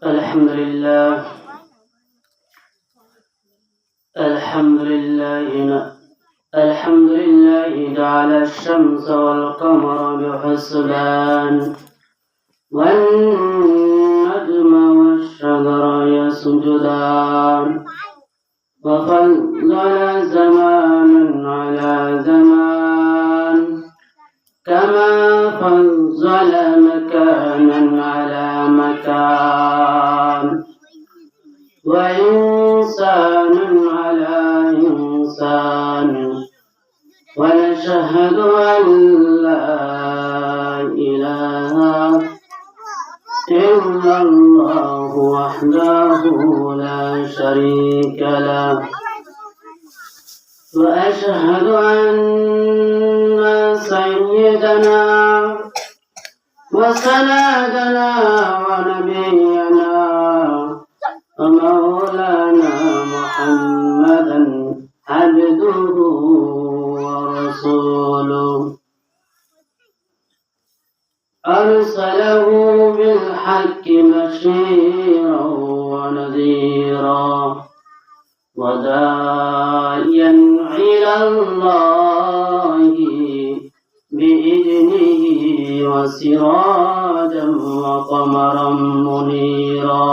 الحمد لله الحمد لله الحمد لله جعل الشمس والقمر بحسبان والنجم والشجر يسجدان وفضل زمان على زمان كما فضل مكانا على مكان وإنسان على إنسان ونشهد أن لا إله إلا الله وحده لا شريك له وأشهد أن سيدنا وسندنا ونبينا ومولانا محمدا عبده ورسوله أرسله بالحق بشيرا ونذيرا وداعيا إلى الله بإذنه وسراجا وقمرا منيرا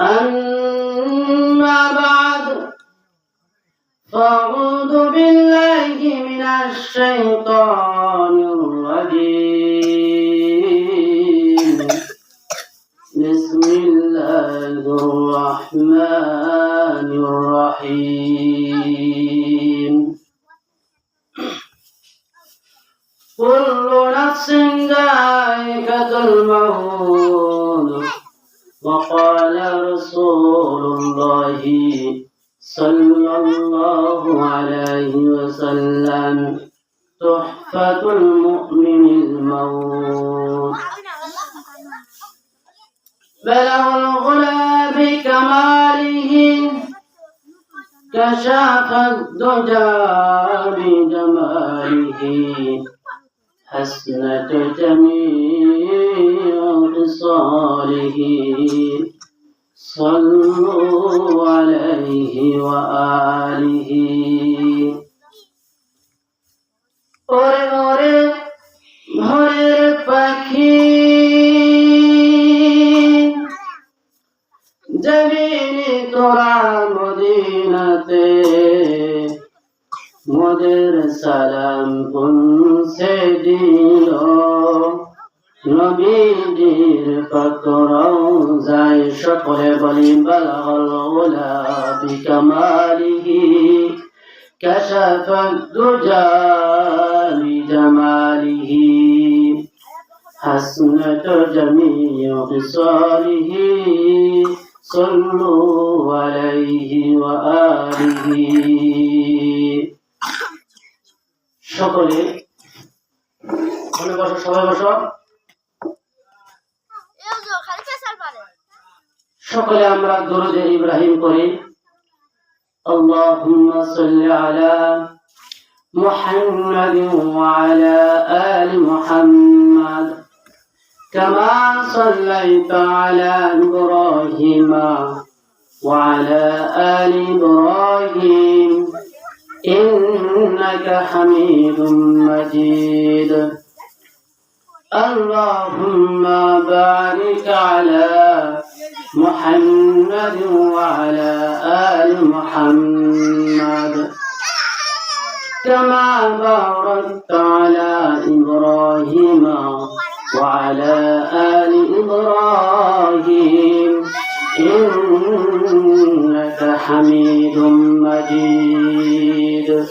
أما بعد فأعوذ بالله من الشيطان الرجيم بسم الله الرحمن الرحيم كل نفس ذائقة الموت وقال رسول الله صلى الله عليه وسلم تحفة المؤمن الموت بلغ الغلا بكماله كشاف الدجى بجماله حسنت جميع خصاله صلوا عليه وآله ওরে ওরে ভোরের পাখি জমিনে তোরা মদিনাতে মোদের সালাম পৌঁছে দিল নবীজির পাক রওজায় সকলে বলি বালাগাল উলা বিকামালিহি কাশাফাদ দুজা বিজামালিহি হাসনাত জামিউ খিসালিহি সাল্লু আলাইহি ওয়া আলিহি সকলে বসো সবাই বসো সকলে আমরা দরুদ ইব্রাহিম করি আল্লাহুম্মা সাল্লি আলা মুহাম্মাদিন ওয়া আলা আলি মুহাম্মাদ কামা সাল্লাইতা আলা ইব্রাহিমা ওয়া আলা আলি ইব্রাহিম ইন্নাকা হামিদুম মাজিদ اللهم بارك على محمد وعلى آل محمد كما باركت على إبراهيم وعلى آل إبراهيم إنك حميد مجيد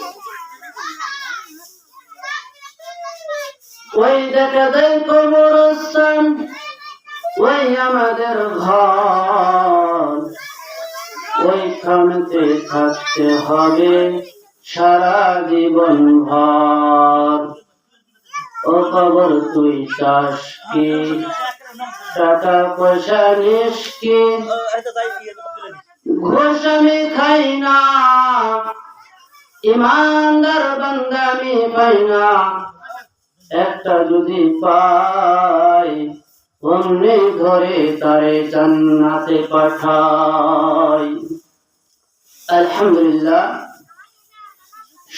وإذا كذلك مرسل ويا مدر ঘর ওইখানেতে থাকতে হবে সারা জীবন ভর ও কবর তুই চাস কি টাকা পয়সা নিস কি ঘুষ আমি খাই না ইমানদার বান্দা আমি পাই না একটা যদি পাই অমনি ধরে তারে জান্নাতে পাঠায়। আলহামদুলিল্লাহ,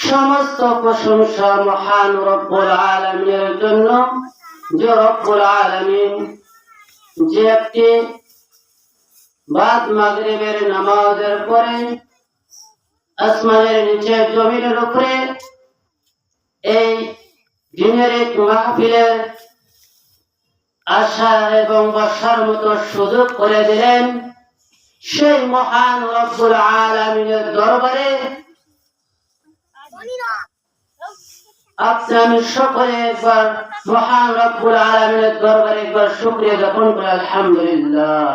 সমস্ত প্রশংসা মহান রব্বুল আলামিনের জন্য, যে রব্বুল আলামিন যে একটি বাদ মাগরিবের নামাজের পরে আসমানের নিচে জমিনের উপরে এই দিনের এক মাহফিলের আশা এবং বসার মতো সুযোগ করে দিলেন, সেই মহান রব্বুল আলামিনের দরবারে আপনি আমি সকলে একবার মহান রব্বুল আলামিনের দরবারে একবার শুকরিয়া জ্ঞাপন করে আলহামদুলিল্লাহ।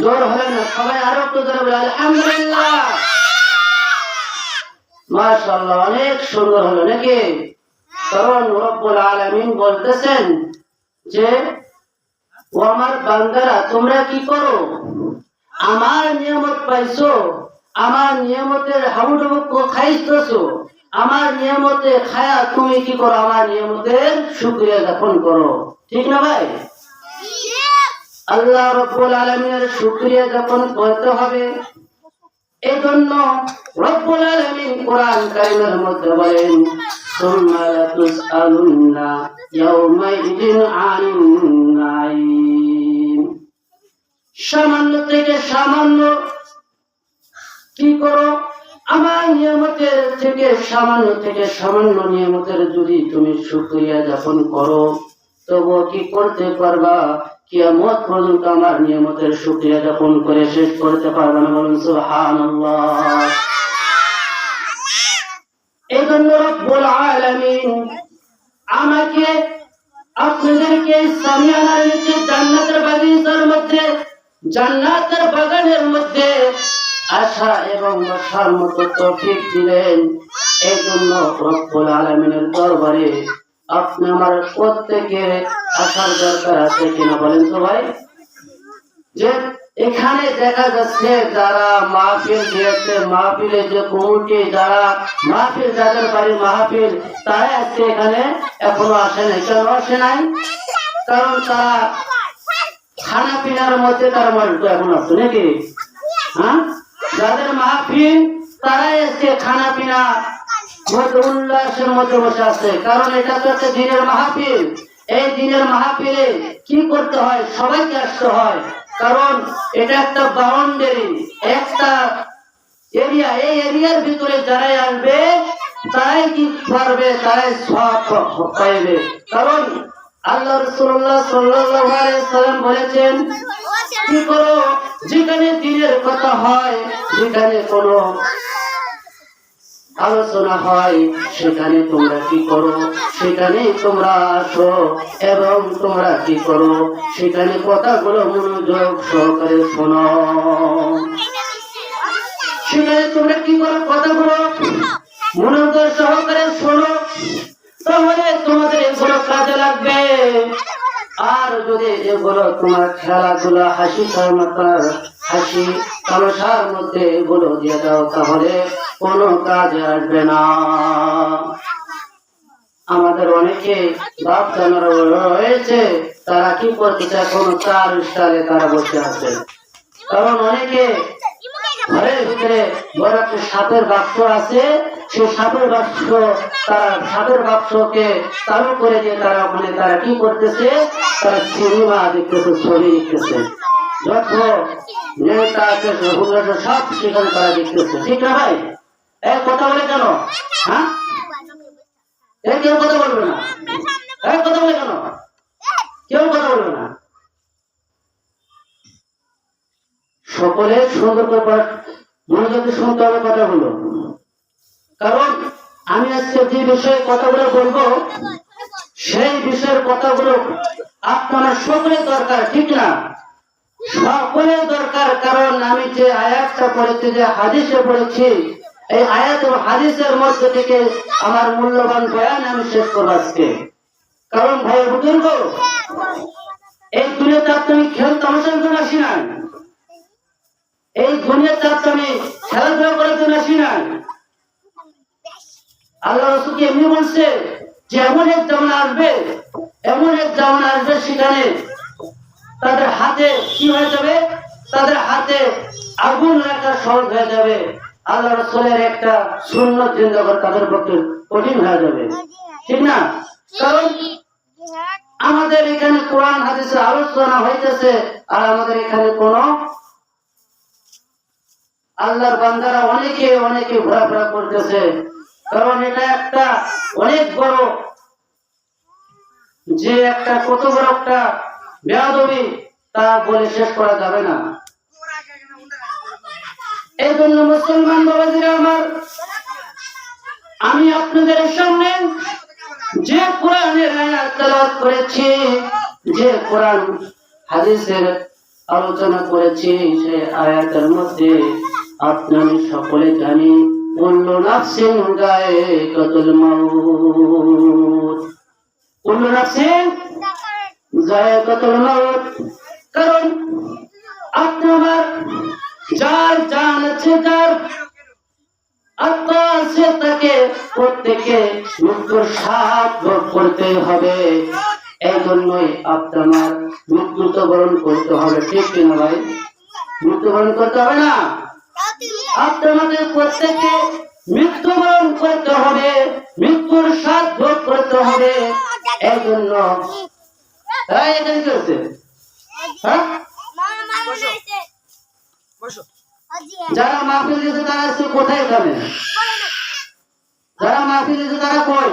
জোর হলে না, সবাই আরো একটু জোরে বলে আলহামদুলিল্লাহ। মাশাআল্লাহ, অনেক সুন্দর হলো নাকি? কারণ রব্বুল আলামিন বলতেছেন যে ও আমার বান্দারা, তোমরা কি করো? আমার নিয়ামত পাইছো, আমার নিয়ামতের হাবুডুবু খাইতেছো, আমার নিয়ামতে খায়া তুমি কি করো? আমার নিয়ামতের শুকরিয়া জ্ঞাপন করো, ঠিক না ভাই? আল্লাহ রব্বুল আলামিনের শুকরিয়া জ্ঞাপন করতে হবে। এই জন্য রব্বুল আলামিন কোরআন কারীমের মধ্যে বলেন, সুম্মা লাতুসআলুন্না ইয়াওমাইযিন আনিন নাঈম। সামান্য থেকে সামান্য কি করো? আমার নিয়ামতের থেকে সামান্য নিয়ামতের যদি তুমি শুকরিয়া জ্ঞাপন করো, তবুও কি করতে পারবা? কিয়ামত পর্যন্ত আমার নিয়ামতের শুকরিয়া জ্ঞাপন করে শেষ করতে পারবে না। বলুন সুবহানাল্লাহ। এই জন্য রব্বুল আলামিন আমাকে আপনাদেরকে সামিয়ানার নিচে জান্নাতের বাগিচার মধ্যে, জান্নাতের বাগানের মধ্যে আশা এবং বসার মতো তৌফিক দিলেন। এই জন্য রব্বুল আলামিনের দরবারে আপনি আমার প্রত্যেকের আসার দরকার আছে কিনা বলেন তো ভাই? যে এখানে দেখা যাচ্ছে যারা মাহফিল দিয়েছে, মাহফিলে যে কমিটি, যারা মাহফিল, যাদের বাড়ি মাহফিল, তারা আজকে এখানে এখনো আসে নাই। কেন আসে নাই? কারণ তারা খানা পিনার মধ্যে তার মজা এখন আসছে নাকি? হ্যাঁ, যাদের মাহফিল তারাই আজকে খানা পিনা উল্লাসের মধ্যে বসে আছে। কারণ এটা তো একটা দিনের মাহফিল। এই দিনের মাহফিলে কি করতে হয়? সবাইকে আসতে হয়। কারণ এটা একটা বাউন্ডারি, একটা এরিয়া। এই এরিয়ার ভিতরে যারাই আসবে তারাই কি পারবে, তারাই সওয়াব পাইবে। কারণ আল্লাহ রাসূলুল্লাহ সাল্লাল্লাহু আলাইহি ওয়াসাল্লাম বলেছেন, কি করো? যেখানে দিনের কথা হয়, যেখানে কোনো আলোচনা হয়, সেখানে তোমরা কি করো? সেখানে তোমরা আসো এবং তোমরা কি করো? সেখানে কথাগুলো মনোযোগ সহকারে শোনো। সেখানে তোমরা কি করো? কথাগুলো মনোযোগ সহকারে শোনো, তাহলে তোমাদের এগুলো কাজে লাগবে। আর যদি এগুলো তোমার খেলাধুলা, হাসি তামাশার মধ্যে এগুলো দিয়ে দাও, তাহলে কোনো কাজে আসবে না। আমাদের অনেকে বাপ জানারা রয়েছে, তারা কি করতে চায়? কোনো চার স্টারে তারা বসে আছে। কারণ অনেকে ঘরের ভিতরে বড় একটা সাপের বাক্স আছে, সেই সাপের বাক্সকে চালু করে দিয়ে তারা ওখানে তারা কি করতেছে? তারা সিনেমা দেখতেছে, ছবি দেখতেছে, যত নেতা আছে সব সেখানে তারা দেখতেছে, ঠিক না ভাই? এক কথা বলে কেন? হ্যাঁ, কেউ কথা বলবে না। এক কথা বলে কেন? কেউ কথা বলবে না। সকলে সুন্দর করে মনোযোগ শুনতে হবে কথাগুলো। কারণ আমি আজকে যে বিষয়ে কথাগুলো বলবো, সেই বিষয়ের কথাগুলো আপনার সকলের দরকার, ঠিক না? সকলের দরকার। কারণ আমি যে আয়াতটা পড়েছি, যে হাদিসে পড়েছি, এই আয়াত ও হাদিসের মধ্যে থেকে আমার মূল্যবান বয়ান আমি শেষ করব আজকে। কারণ ভাই বুজুর্গ, এই দুনিয়াতে আপনি খেল তামাশার জন্য আসি না, এই দুনিয়াতে আপনি খেলাধুলা করার জন্য আসি না। আল্লাহ রাসূল এমনি বলছে যে এমন এক জামানা আসবে, এমন এক জামানা আসবে সেখানে তাদের হাতে কি হয়ে যাবে, তাদের হাতে আগুন রাখা সহজ হয়ে যাবে। আল্লাহ রাসূলের একটা সুন্নাত জিন্দা করা তাদের পক্ষে কঠিন হয়ে যাবে, ঠিক না? কারণ আমাদের এখানে কোরআন হাদিসের আলোচনা হইতেছে, আর আমাদের এখানে কোন আল্লাহর বান্দারা অনেকে ঘোরাফেরা করতেছে। কারণ এটা একটা অনেক বড়, যে একটা কত বড় একটা বেয়াদবি, তা বলে শেষ করা যাবে না। এই জন্য মুসলমান বাবাজিরা আমার, আমি আপনাদের সামনে যে কোরআনের আয়াত তেলাওয়াত করেছি, যে কোরআন হাদিসের আলোচনা করেছি, সেই আয়াতের মধ্যে আপনারা সকলে জানি কুল্লু নাফসিন যায়কাতুল মাউত, কুল্লু নাফসিন যায়কাতুল মাউত। কারণ আপনার যার জান আছে, যার আত্মা আছে, তাকে প্রত্যেকে মৃত্যুর স্বাদ ভোগ করতে হবে। এই জন্যই আপনার মৃত্যুবরণ করতে হবে, ঠিক কিনা ভাই? মৃত্যুবরণ করতে হবে না? আপনাদের প্রত্যেকে মৃত্যুবরণ করতে হবে, মৃত্যুর স্বাদ ভোগ করতে হবে। এই জন্য এখানে কি হচ্ছে? হ্যাঁ, যারা মাহফিল দিয়েছে তারা আজকে কোথায়? এখানে যারা মাহফিল দিয়েছে তারা কই?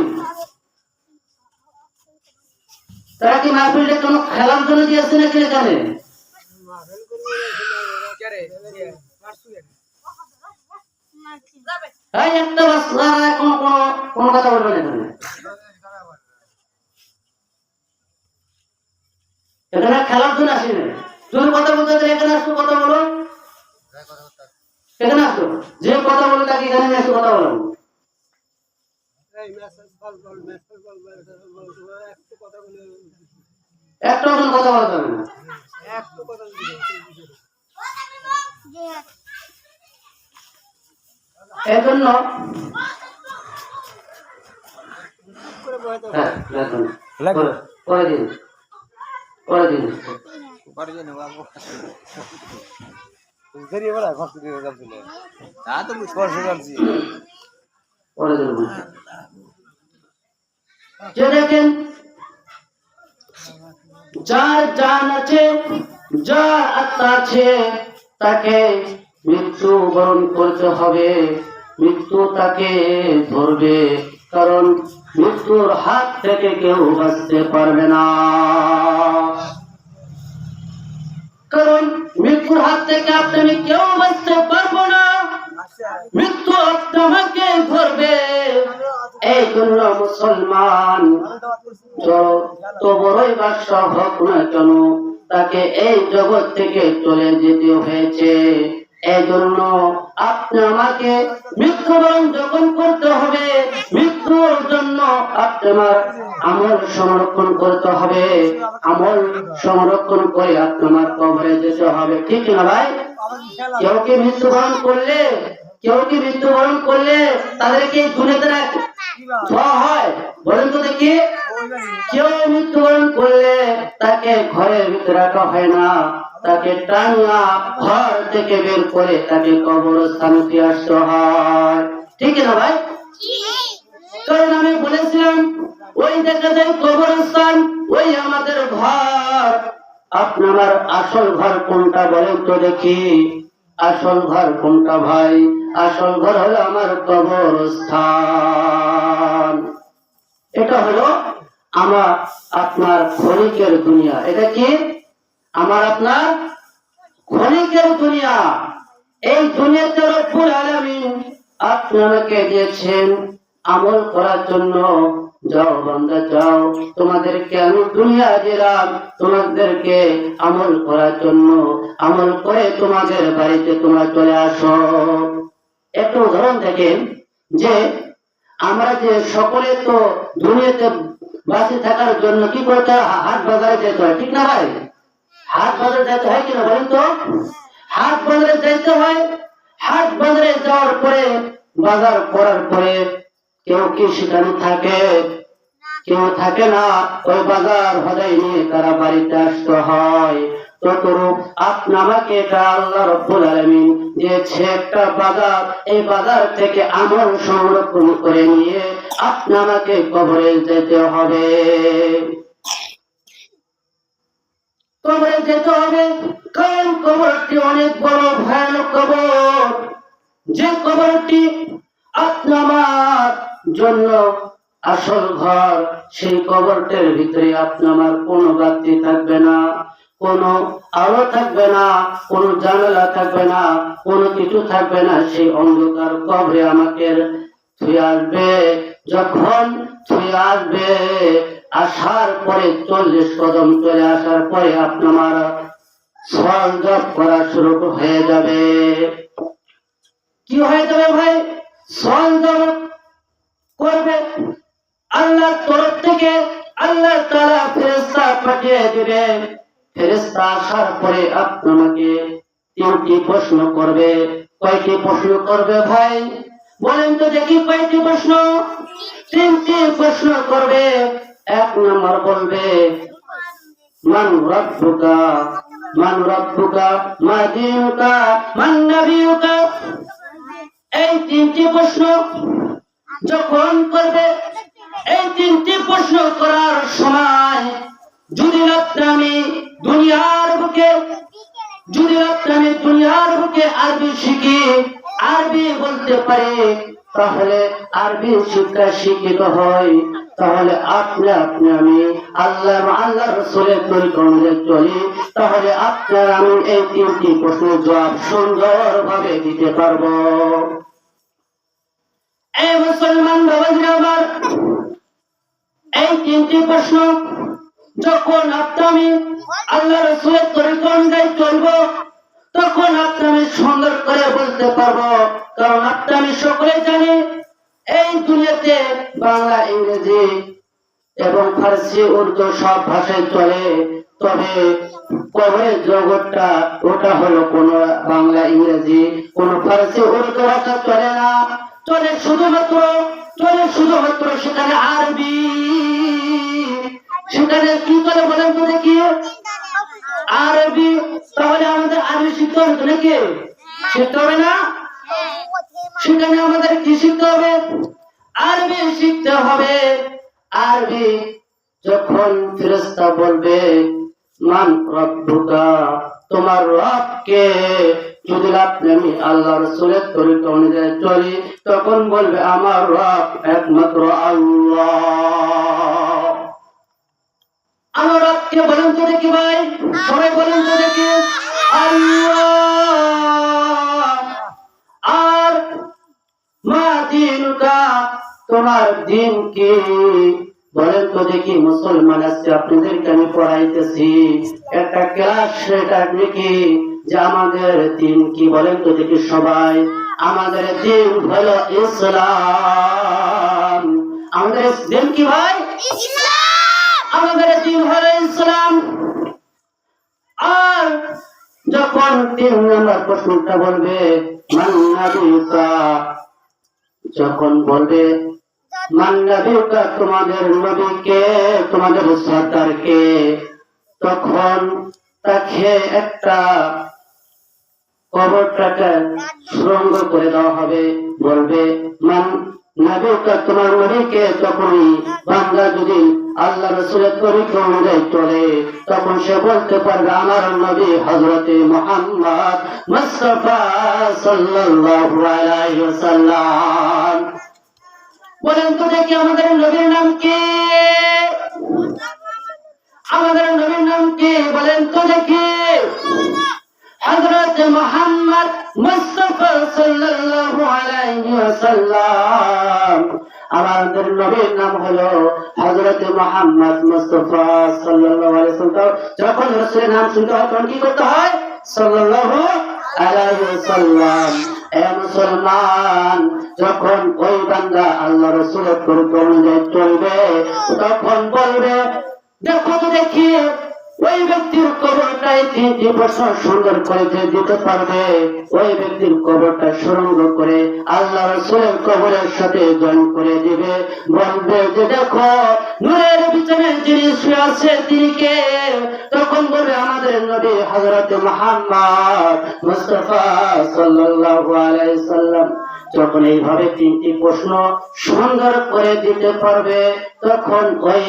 তারা কি মাহফিলটা কোনো খেলার জন্য দিয়েছে নাকি? এখানে একটা কোন কথা বলবেন? এখানে খেলার জন্য আসেনি। যদি কথা বলতে এখানে আসতো, কথা বলো, এখানে আসতো, যে কথা বলে তাকে এখানে নিয়ে আসতো, কথা বলো। একটা কথা বলা যাবে না। এই জন্য পরে দিন দেখেন, যার জান আছে, যার আত্মা আছে, তাকে মৃত্যু বরণ করতে হবে, মৃত্যু তাকে ধরবে। কারণ মৃত্যুর হাত থেকে কেউ বাঁচতে পারবে না। কারণ মৃত্যুর হাত থেকে আপনি কেউ বাঁচতে পারবো না, মৃত্যু আপনাকে ধরবে। এই জন্য মুসলমান যত বড়ই বাদশা হোক না কেন, তাকে এই জগৎ থেকে চলে যেতে হয়েছে। এই জন্য আপনি আমাকে মৃত্যুবরণ যখন করতে হবে, মৃত্যুর জন্য আপনার আমল সংরক্ষণ করতে হবে, আমল সংরক্ষণ করে আপনার কবরে যেতে হবে, ঠিক না ভাই? কেউ কি মৃত্যুবরণ করলে তাদেরকে দুনিয়াতে ধোয়া হয়? বলেন তো দেখি। কেউ মৃত্যুবরণ করলে তাকে ঘরের ভিতরে রাখা হয় না, তাকে টানা ঘর থেকে বের করে তাকে কবরস্থানে দিয়ে আসতে হয়, ঠিক না ভাই? কারণ আমি বলেছিলাম, ওই দেখা যায় কবরস্থান, ওই আমাদের ঘর। আপনার আসল ঘর কোনটা বলেন তো দেখি? আসল ঘর কোনটা ভাই? আসল ঘর হলো আমার কবরস্থান। এটা হলো আমার আপনার ক্ষণিকের দুনিয়া। এটা কি? আমার আপনার ক্ষণিকের দুনিয়া। এই দুনিয়াতে রব্বুল আলামিন আপনাকে দিয়েছেন আমল করার জন্য। যাও বান্দা যাও, তোমাদেরকে আমি দুনিয়া দিলাম তোমাদেরকে আমল করার জন্য। আমল করে তোমাদের বাড়িতে তোমরা চলে আসো। একটা উদাহরণ দেখেন, যে আমরা যে সকলে তো দুনিয়াতে বাঁচে থাকার জন্য কি করতে হয়? হাট বাজারে যেতে হয়, ঠিক না ভাই? হাট বাজারে যেতে হয় কিনা বলেন তো? হাট বাজারে যেতে হয়। হাট বাজারে যাওয়ার পরে, বাজার করার পরে কেউ কি সেখানে থাকে? কেউ থাকে না, ওই বাজার হদাই নিয়ে তারা বাড়িতে আসতে হয়। ততরূপ আপনি আমাকে এটা আল্লাহ রাব্বুল আলামিন দিয়েছে একটা বাজার, এই বাজার থেকে আমল সংরক্ষণ করে নিয়ে আপনি আমাকে কবরে যেতে হবে, কবরে যেতে হবে। কারণ কবরটি অনেক বড় ভয়ানক কবর, যে কবরটি আপনি আমার জন্য আসল ঘর। সেই কবরটার ভিতরে আপনি আমার কোনো বাতি থাকবে না, কোনো আলো থাকবে না, কোনো জানালা থাকবে না, কোনো কিছু থাকবে না। সেই অন্ধকার কবরে আমাকে ছুঁয়ে আসবে। যখন ছুঁয়ে আসবে, আসার পরে 40 কদম চলে আসার পরে আপনি আমার সওয়াল করা শুরু হয়ে যাবে। কি হয়ে যাবে ভাই? সওয়াল করবে আল্লাহর তরফ থেকে। আল্লাহ তাআলা ফেরেশতা পাঠিয়ে দিবে। ফেরেশতা আসার পরে আপনাকে 3টি প্রশ্ন করবে। কয়টি প্রশ্ন করবে ভাই বলেন তো দেখি? কয়টি প্রশ্ন? 3টি প্রশ্ন করবে। 1 নম্বর বলবে মান রাব্বুকা, মান রাব্বুকা, মা দীনুকা, মান নবিয়ুকা। এই 3টি প্রশ্ন যখন করবে, এই 3টি প্রশ্ন করার সময় যদি আমি দুনিয়ার বুকে আরবি শিখি, আরবি বলতে পারি, তাহলে আরবি শিক্ষা শিক্ষিত হয়, তাহলে আপনি আমি আল্লাহ রাসূলের তরিকা অনুযায়ী চলি, তাহলে আপনার আমি এই 3টি প্রশ্নের জবাব সুন্দরভাবে দিতে পারবো। এই মুসলমান বাবাজিরা আমার, এই 3টি প্রশ্ন যখন আমি আল্লাহ রাসূলের তরিকা অনুযায়ী চলবো, তখন আমি সুন্দর করে বলতে পারবো। কারণ আমি সকলে জানি এই দুনিয়াতে বাংলা, ইংরেজি এবং ফার্সি, উর্দু সব ভাষায় চলে, তবে কবরের জগৎটা ওটা হলো কোন বাংলা, ইংরেজি, কোন ফার্সি, উর্দু ভাষা চলে না। চলে শুধুমাত্র সেখানে আরবি। সেখানে কি করে বলেন তো দেখি? আরবি। তাহলে আমাদের আরবি শিখতে হবে নাকি? শিখতে হবে না? সেখানে আমাদের কি শিখতে হবে? আরবি শিখতে হবে। আরবি যখন ফেরেশতা বলবে মান রাব্বুকা, তোমার রব কে, যদি আমি আল্লাহ রাসূলের তরিকা অনুযায়ী চলি, তখন বলবে আমার রব একমাত্র আল্লাহ। আমার রব কে বলেন তো দেখি ভাই? সবাই বলেন তো দেখি আল্লাহ। আর মা দীনুকা, তোমার দিন কি বলেন তো দেখি? মুসলমান আছে, আপনাদেরকে আমি পড়াইতেছি একটা ক্লাস, সেটা নাকি যে আমাদের দিন কি বলেন তো দেখি সবাই? আমাদের দিন হলো ইসলাম। আমাদের দিন কি ভাই? ইসলাম। আমাদের দিন হলো ইসলাম। আর যখন 3 নম্বর প্রশ্নটা বলবে মান নবিয়ুকা, যখন বলবে মান নবিয়ুকা, তোমাদের নবীকে, তোমাদের সরদারকে, তখন তাকে একটা কবরটাকে সুরঙ্গ করে দেওয়া হবে। বলবে মান নবিয়ুকা, তোমার নবীকে। তখন বান্দা যদি আল্লাহ রাসূলের তরিকা অনুযায়ী চলে, তখন সে বলতে পারবে আমার নবী হযরতে মুহাম্মদ মুস্তাফা সাল্লাল্লাহু আলাইহি ওয়াসাল্লাম। বলেন তো দেখি আমাদের নবীর নাম কি? আমাদের নবীর নাম কি বলেন তো দেখি? হযরত মুহাম্মদ মুস্তাফা সাল্লাল্লাহু আলাইহি ওয়াসাল্লাম। আমাদের নবীর নাম হলো হযরত মুহাম্মদ মুস্তাফা সাল্লাল্লাহু আলাইহি ওয়াসাল্লাম। যখন রাসূলের নাম শুনতে হয় তখন কি করতে হয়? সাল্লাল্লাহু আলাইহি ওয়াসাল্লাম। এ মুসলমান, যখন ওই বান্দা আল্লাহ রাসূলের তরিকা অনুযায়ী চলবে, তখন বলবে দেখো তো দেখি ওই ব্যক্তির কবরটাই 3টি প্রশ্ন সুন্দর করে দিতে পারবে, ওই ব্যক্তির কবরটা সুরঙ্গ করে আল্লাহ রাসূলের কবরের সাথে জয়েন করে দিবে। বলবে যে দেখো নূরের বিছানায় যিনি শুয়ে আছে তিনি কে? তখন বলবে আমাদের নবী হযরত মুহাম্মদ মুস্তাফা সাল্লাল্লাহু আলাইহি সাল্লাম। যখন এইভাবে 3টি প্রশ্ন সুন্দর করে দিতে পারবে, তখন ওই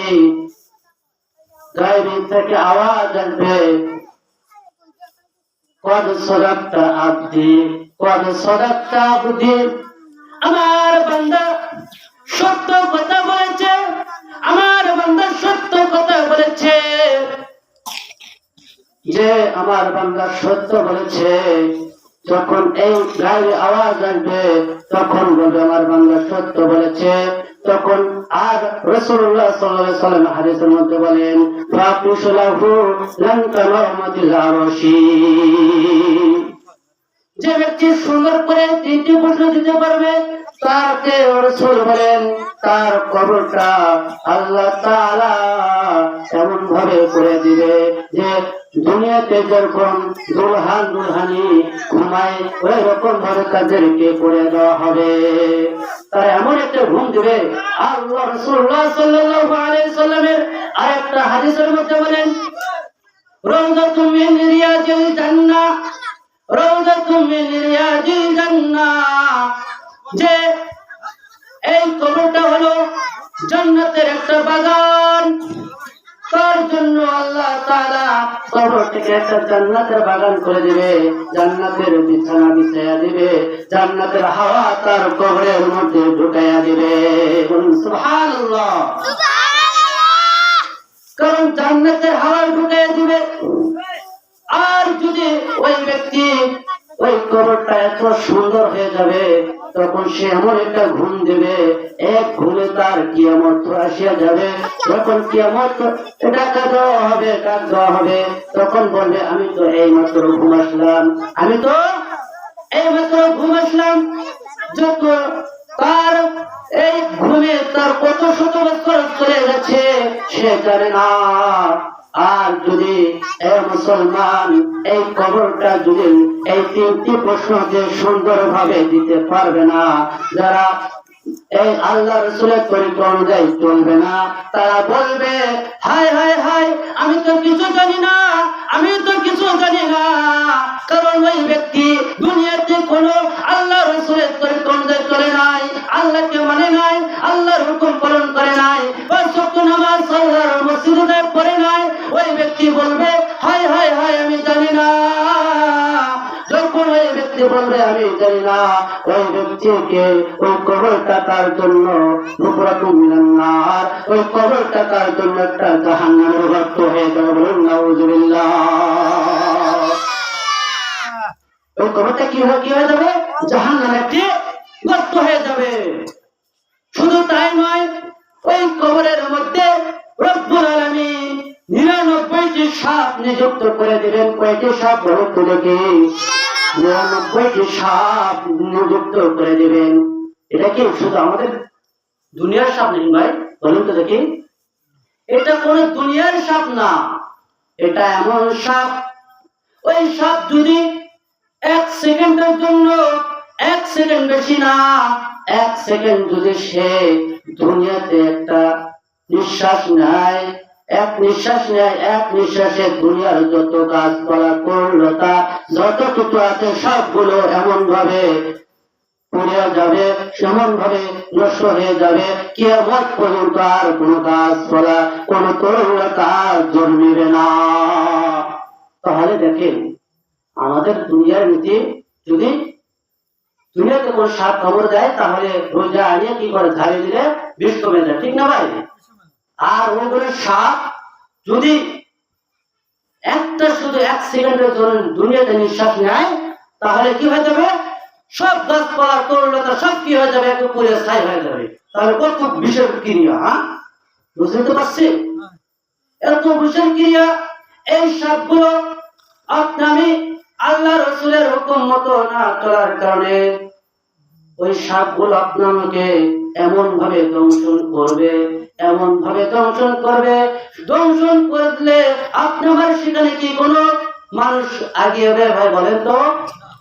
গায়েব থেকে আওয়াজ আসবে, কদ সাদাকতা আবদি, কদ সাদাকতা আবদি। আমার বান্দা সত্য কথা বলেছে, আমার বান্দা সত্য কথা বলেছে। যে আমার বান্দা সত্য বলেছে, যখন এই গায়েবে আওয়াজ আসবে তখন বলবে আমার বান্দা সত্য বলেছে। তখন আর রাসূলুল্লাহ সাল্লাল্লাহু আলাইহি ওয়াসাল্লাম হাদিসের মধ্যে বলেন ফাকুশলাহু লান কামাতিল আরশি। যে ব্যক্তি সুন্দর করে 3টি প্রশ্ন দিতে পারবে তাকে রাসূল বলেন তার কবরটা আল্লাহ তাআলা এমন ভাবে করে দিবে যে দুনিয়াতে যেরকম দুলহান দুলহানি ঘুমায় ওই রকম ভাবে তাদেরকে করে দেওয়া হবে। তারা এমন একটা ঘুম দিবে। আল্লাহ রাসূলুল্লাহ সাল্লাল্লাহু আলাইহি সাল্লামের আরেকটা হাদিসের মধ্যে বলেন রাউযাতুম মিন রিয়াজিল জান্নাহ, রাউযাতুম মিন রিয়াজিল জান্নাহ। যে এই কবরটা হলো জান্নাতের একটা বাগান। তার জন্য আল্লাহ তাআলা কবর থেকে একটা জান্নাতের বাগান করে দিবে, জান্নাতের বিছানা বিছায়া দিবে, জান্নাতের হাওয়া তার কবরের মধ্যে ঢুকাইয়া দিবে। সুবহানাল্লাহ, কারণ জান্নাতের হাওয়া ঢুকাইয়া দিবে। আর যদি ওই ব্যক্তি ওই কবরটা এত সুন্দর হয়ে যাবে তখন সে এমন একটা ঘুম দেবে, এক ঘুমে তার কিয়ামত আসিয়া যাবে। যখন কিয়ামত ডাকা দেওয়া হবে, ডাক দেওয়া হবে, তখন বলবে আমি তো এই মাত্র ঘুম আসলাম, আমি তো এই মাত্র ঘুম আসলাম। যত তার এই ঘুমে তার কত শত বছর চলে গেছে সে জানে না। আর যদি মুসলমান এই কবরটা যদি এই 3টি প্রশ্নকে সুন্দর ভাবে দিতে পারবে না, যারা এই আল্লাহ রাসূলের তরিকা অনুযায়ী চলবে না, তারা বলবে হায় হায় হায় আমি তো কিছু জানি না, আমি তো কিছু জানি না। কারণ ওই ব্যক্তি দুনিয়াতে কোনো আল্লাহ রাসূলের তরিকা অনুযায়ী চলে নাই, আল্লাহকে মানে নাই, আল্লাহর হুকুম পালন করে নাই, পাঁচ ওয়াক্ত নামাজ আল্লাহর মসজিদে পড়ে নাই। ওই ব্যক্তি বলবে হায় হায় হায় আমি জানি না। যখন ওই ব্যক্তি বলবে আমি জানি না, ওই ব্যক্তিকে ওই কবরটা তার জন্য নুকরাতুম মিনান নার, ওই কবরটা তার জন্য একটা জাহান্নামের গর্ত হয়ে যাবে। বলুন নাউযুবিল্লাহ। ওই কবরটা কি হয়ে যাবে? জাহান্নামের একটি গর্ত হয়ে যাবে। শুধু তাই নয়, ওই কবরের মধ্যে রব্বুল আলামিন 99টি সাপ নিযুক্ত করে দিবেন। কয়টি সাপ বলুন তো দেখি? 99টি সাপ নিযুক্ত করে দিবেন। এটা কি শুধু আমাদের দুনিয়ার সাপ নেই ভাই? বলুন তো দেখি। এটা কোন দুনিয়ার সাপ না, এটা এমন সাপ, ওই সাপ যদি 1 সেকেন্ডের জন্য, 1 সেকেন্ড বেশি না, 1 সেকেন্ড যদি সে দুনিয়াতে একটা নিঃশ্বাস নেয়, এক নিঃশ্বাস নেয়, এক নিঃশ্বাসে দুনিয়ার যত গাছপালা করলতা যত কিছু আছে সবগুলো এমন ভাবে পুড়ে যাবে, এমন ভাবে নষ্ট হয়ে যাবে, কিয়ামত পর্যন্ত আর কোনো গাছপালা কোনো তরুণতা জন্মিবে না। তাহলে দেখেন আমাদের দুনিয়ার নীতি, যদি দুনিয়াতে কোন সাপ খবর দেয় তাহলে রোজা আনিয়ে কি করে ঝাড়িয়ে দিলে বিষ কমে যায়, ঠিক না ভাই? আর ওগুলো সাপ যদি একটা শুধু 1 সেকেন্ডের জন্য দুনিয়াতে নিঃশ্বাস নেয় তাহলে কি হয়ে যাবে? সব গাছপালা তরুণতা সব কি হয়ে যাবে? একটু পুড়ে ছাই হয়ে যাবে। তাহলে কত বিষের ক্রিয়া, হ্যাঁ বুঝতে পারছি? এত বিষের ক্রিয়া। এই সাপগুলো আমি আল্লাহ রাসূলের হুকুম মতো না চলার কারণে ওই সাপগুলো আপনাকে এমন ভাবে দংশন করবে, এমন ভাবে দংশন করবে, দংশন করলে আপনার সেখানে কি কোনো মানুষ আগে হবে ভাই বলেন তো?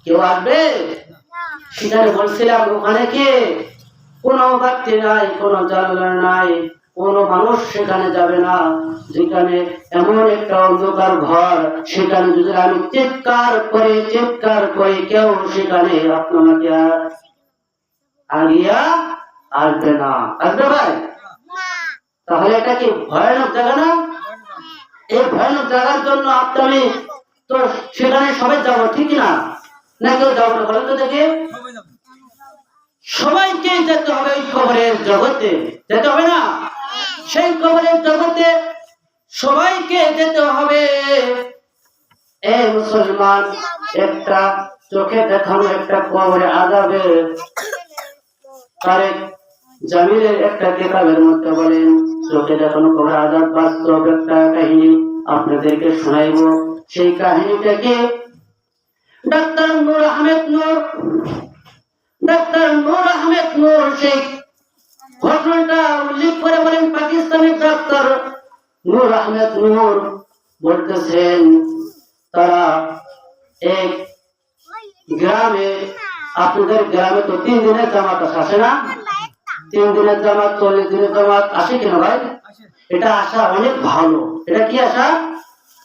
কেউ আসবে? সেখানে বলছিলাম ওখানে কি কোনো বাতি নাই, কোনো জানলা নাই, কোনো মানুষ সেখানে যাবে না। যেখানে এমন একটা অন্ধকার ঘর, সেখানে যদি আমি চিৎকার করে কেউ সেখানে আপনাকে আগিয়া আসবে না। আসবে ভাই? তাহলে এটা কি ভয়ানক জায়গা না? এই ভয়ানক জায়গার জন্য আপনি তো সেখানে সবাই যাবো, ঠিক না? না কেউ যাবো না বলেন তো দেখে? সবাইকে যেতে হবে ওই কবরের জগতে, যেতে হবে না? সেই কবরের জগতে সবাইকে যেতে হবে। এই মুসলমান, একটা চোখে দেখানো একটা কবরে আযাবের তারেক জামিলের একটা কিতাবের মধ্যে বলেন, চোখে দেখানো কবরে আযাব বাস্তব একটা কাহিনী আপনাদেরকে শোনাইব। সেই কাহিনীটাকে ডাক্তার নূর আহমেদ নূর সেই ঘটনাটা উল্লেখ করে বলেন, পাকিস্তানের ডাক্তার নূর আহমেদ নূর বলতেছেন, তারা এক গ্রামে, আপনাদের গ্রামে তো 3 দিনের জামাত আসে না? 3 দিনের জামাত, 40 দিনের জামাত আসে কিনা ভাই? এটা আসা অনেক ভালো। এটা কি আসা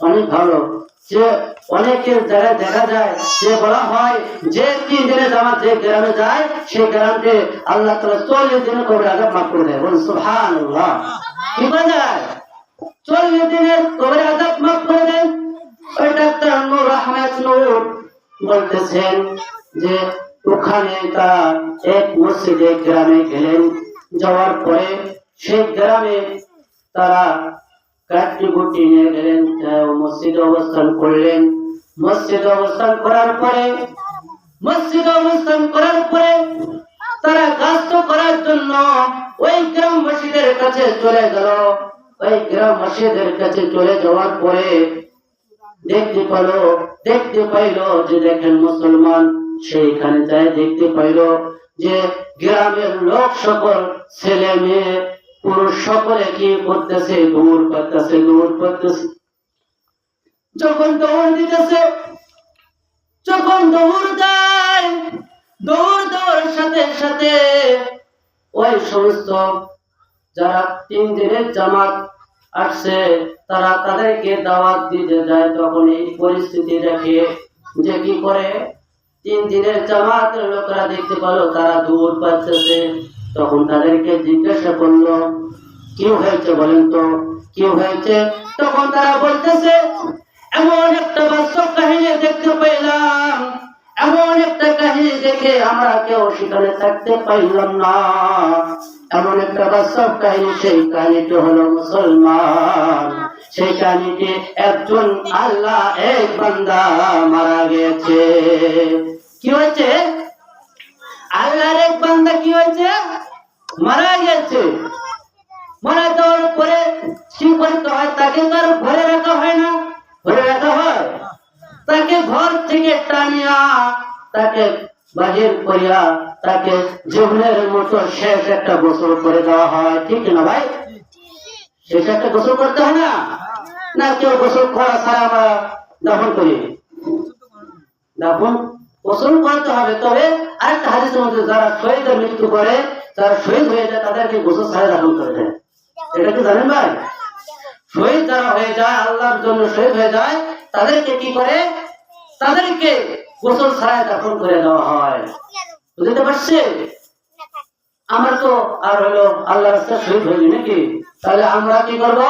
অনেক ভালো। যে অনেকের জায়গায় দেখা যায় যে বলা হয় যে 3 দিনের জামাত যে গ্রামে যায়, সেই গ্রামকে আল্লাহ তাআলা 40 দিনের কবরে আযাব মাফ করে দেয়। বলুন সুবহানাল্লাহ। কি বলা যায়? 40 দিনের কবরে আযাব মাফ করে দেন। ওই ডাক্তার নূর আহমেদ নূর বলতেছেন যে ওখানে তারা এক মসজিদে গ্রামে গেলেন। যাওয়ার পরে সেই গ্রামে তারা কাঠি নিয়ে গেলেন, মসজিদে অবস্থান করলেন। মসজিদে অবস্থান করার পরে তারা গাছ করার জন্য ওই গ্রামবাসীদের কাছে চলে গেল। ওই গ্রামবাসীদের কাছে চলে যাওয়ার পরে দেখতে পাইল যে দেখেন মুসলমান, সেইখানে যায় দেখতে পাইল যে গ্রামের লোক সকল, ছেলে মেয়ে পুরুষ সকলে কি করতেছে? দৌড় করতেছে। যখন দৌড় দিতেছে, যখন দৌড় দেয়, দৌড় দেওয়ার সাথে সাথে ওই সমস্ত যারা 3 দিনের জামাত আসছে তারা তাদেরকে দাওয়াত দিতে যায়। তখন এই পরিস্থিতি দেখে যে কি করে 3 দিনের জামাতের লোকরা দেখতে পেল তারা দৌড় পাচ্ছে। তখন তাদেরকে জিজ্ঞাসা করলো, কি হয়েছে বলেন তো, কি হয়েছে? তখন তারা বলতেছে, এমন একটা বাস্তব কাহিনী দেখতে পেলাম, এমন একটা কাহিনী দেখে আমরা কেউ সেখানে থাকতে পাইলাম না। এমন একটা বাস্তব কাহিনী, সেই কাহিনীটি হলো মুসলমান। সেই কাহিনীটি একজন আল্লাহ এক বান্দা মারা গেছে। কি হয়েছে? আল্লাহর এক বান্দা কি হয়েছে? মারা গেছে। মারা যাওয়ার পরে কি করতে হয়? তাকে তার ঘরে রাখা হয় না? ঘরে রাখা হয়। তাকে ঘর থেকে টানিয়া তাকে বাহির করিয়া তাকে জীবনের মতো শেষ একটা গোসল করে দেওয়া হয়, ঠিক না ভাই? শেষ একটা গোসল করতে হয় না? না কেউ গোসল করা ছাড়া আমরা দাফন করি? দাফন গোসল করতে হবে। তবে আরেকটা হাদিসের মধ্যে যারা শহীদের মৃত্যু করে, যারা শহীদ হয়ে যায় তাদেরকে গোসল ছাড়া দাফন করে দেয়। এটা কি জানেন ভাই? শহীদ যারা হয়ে যায়, আল্লাহর জন্য শহীদ হয়ে যায়, তাদেরকে কি করে? তাদেরকে গোসল ছাড়াই দাফন করে দেওয়া হয়। বুঝতে পারছে? আমরা তো আর হলো আল্লাহর রাস্তায় শহীদ হইনি নাকি? তাহলে আমরা কি করব?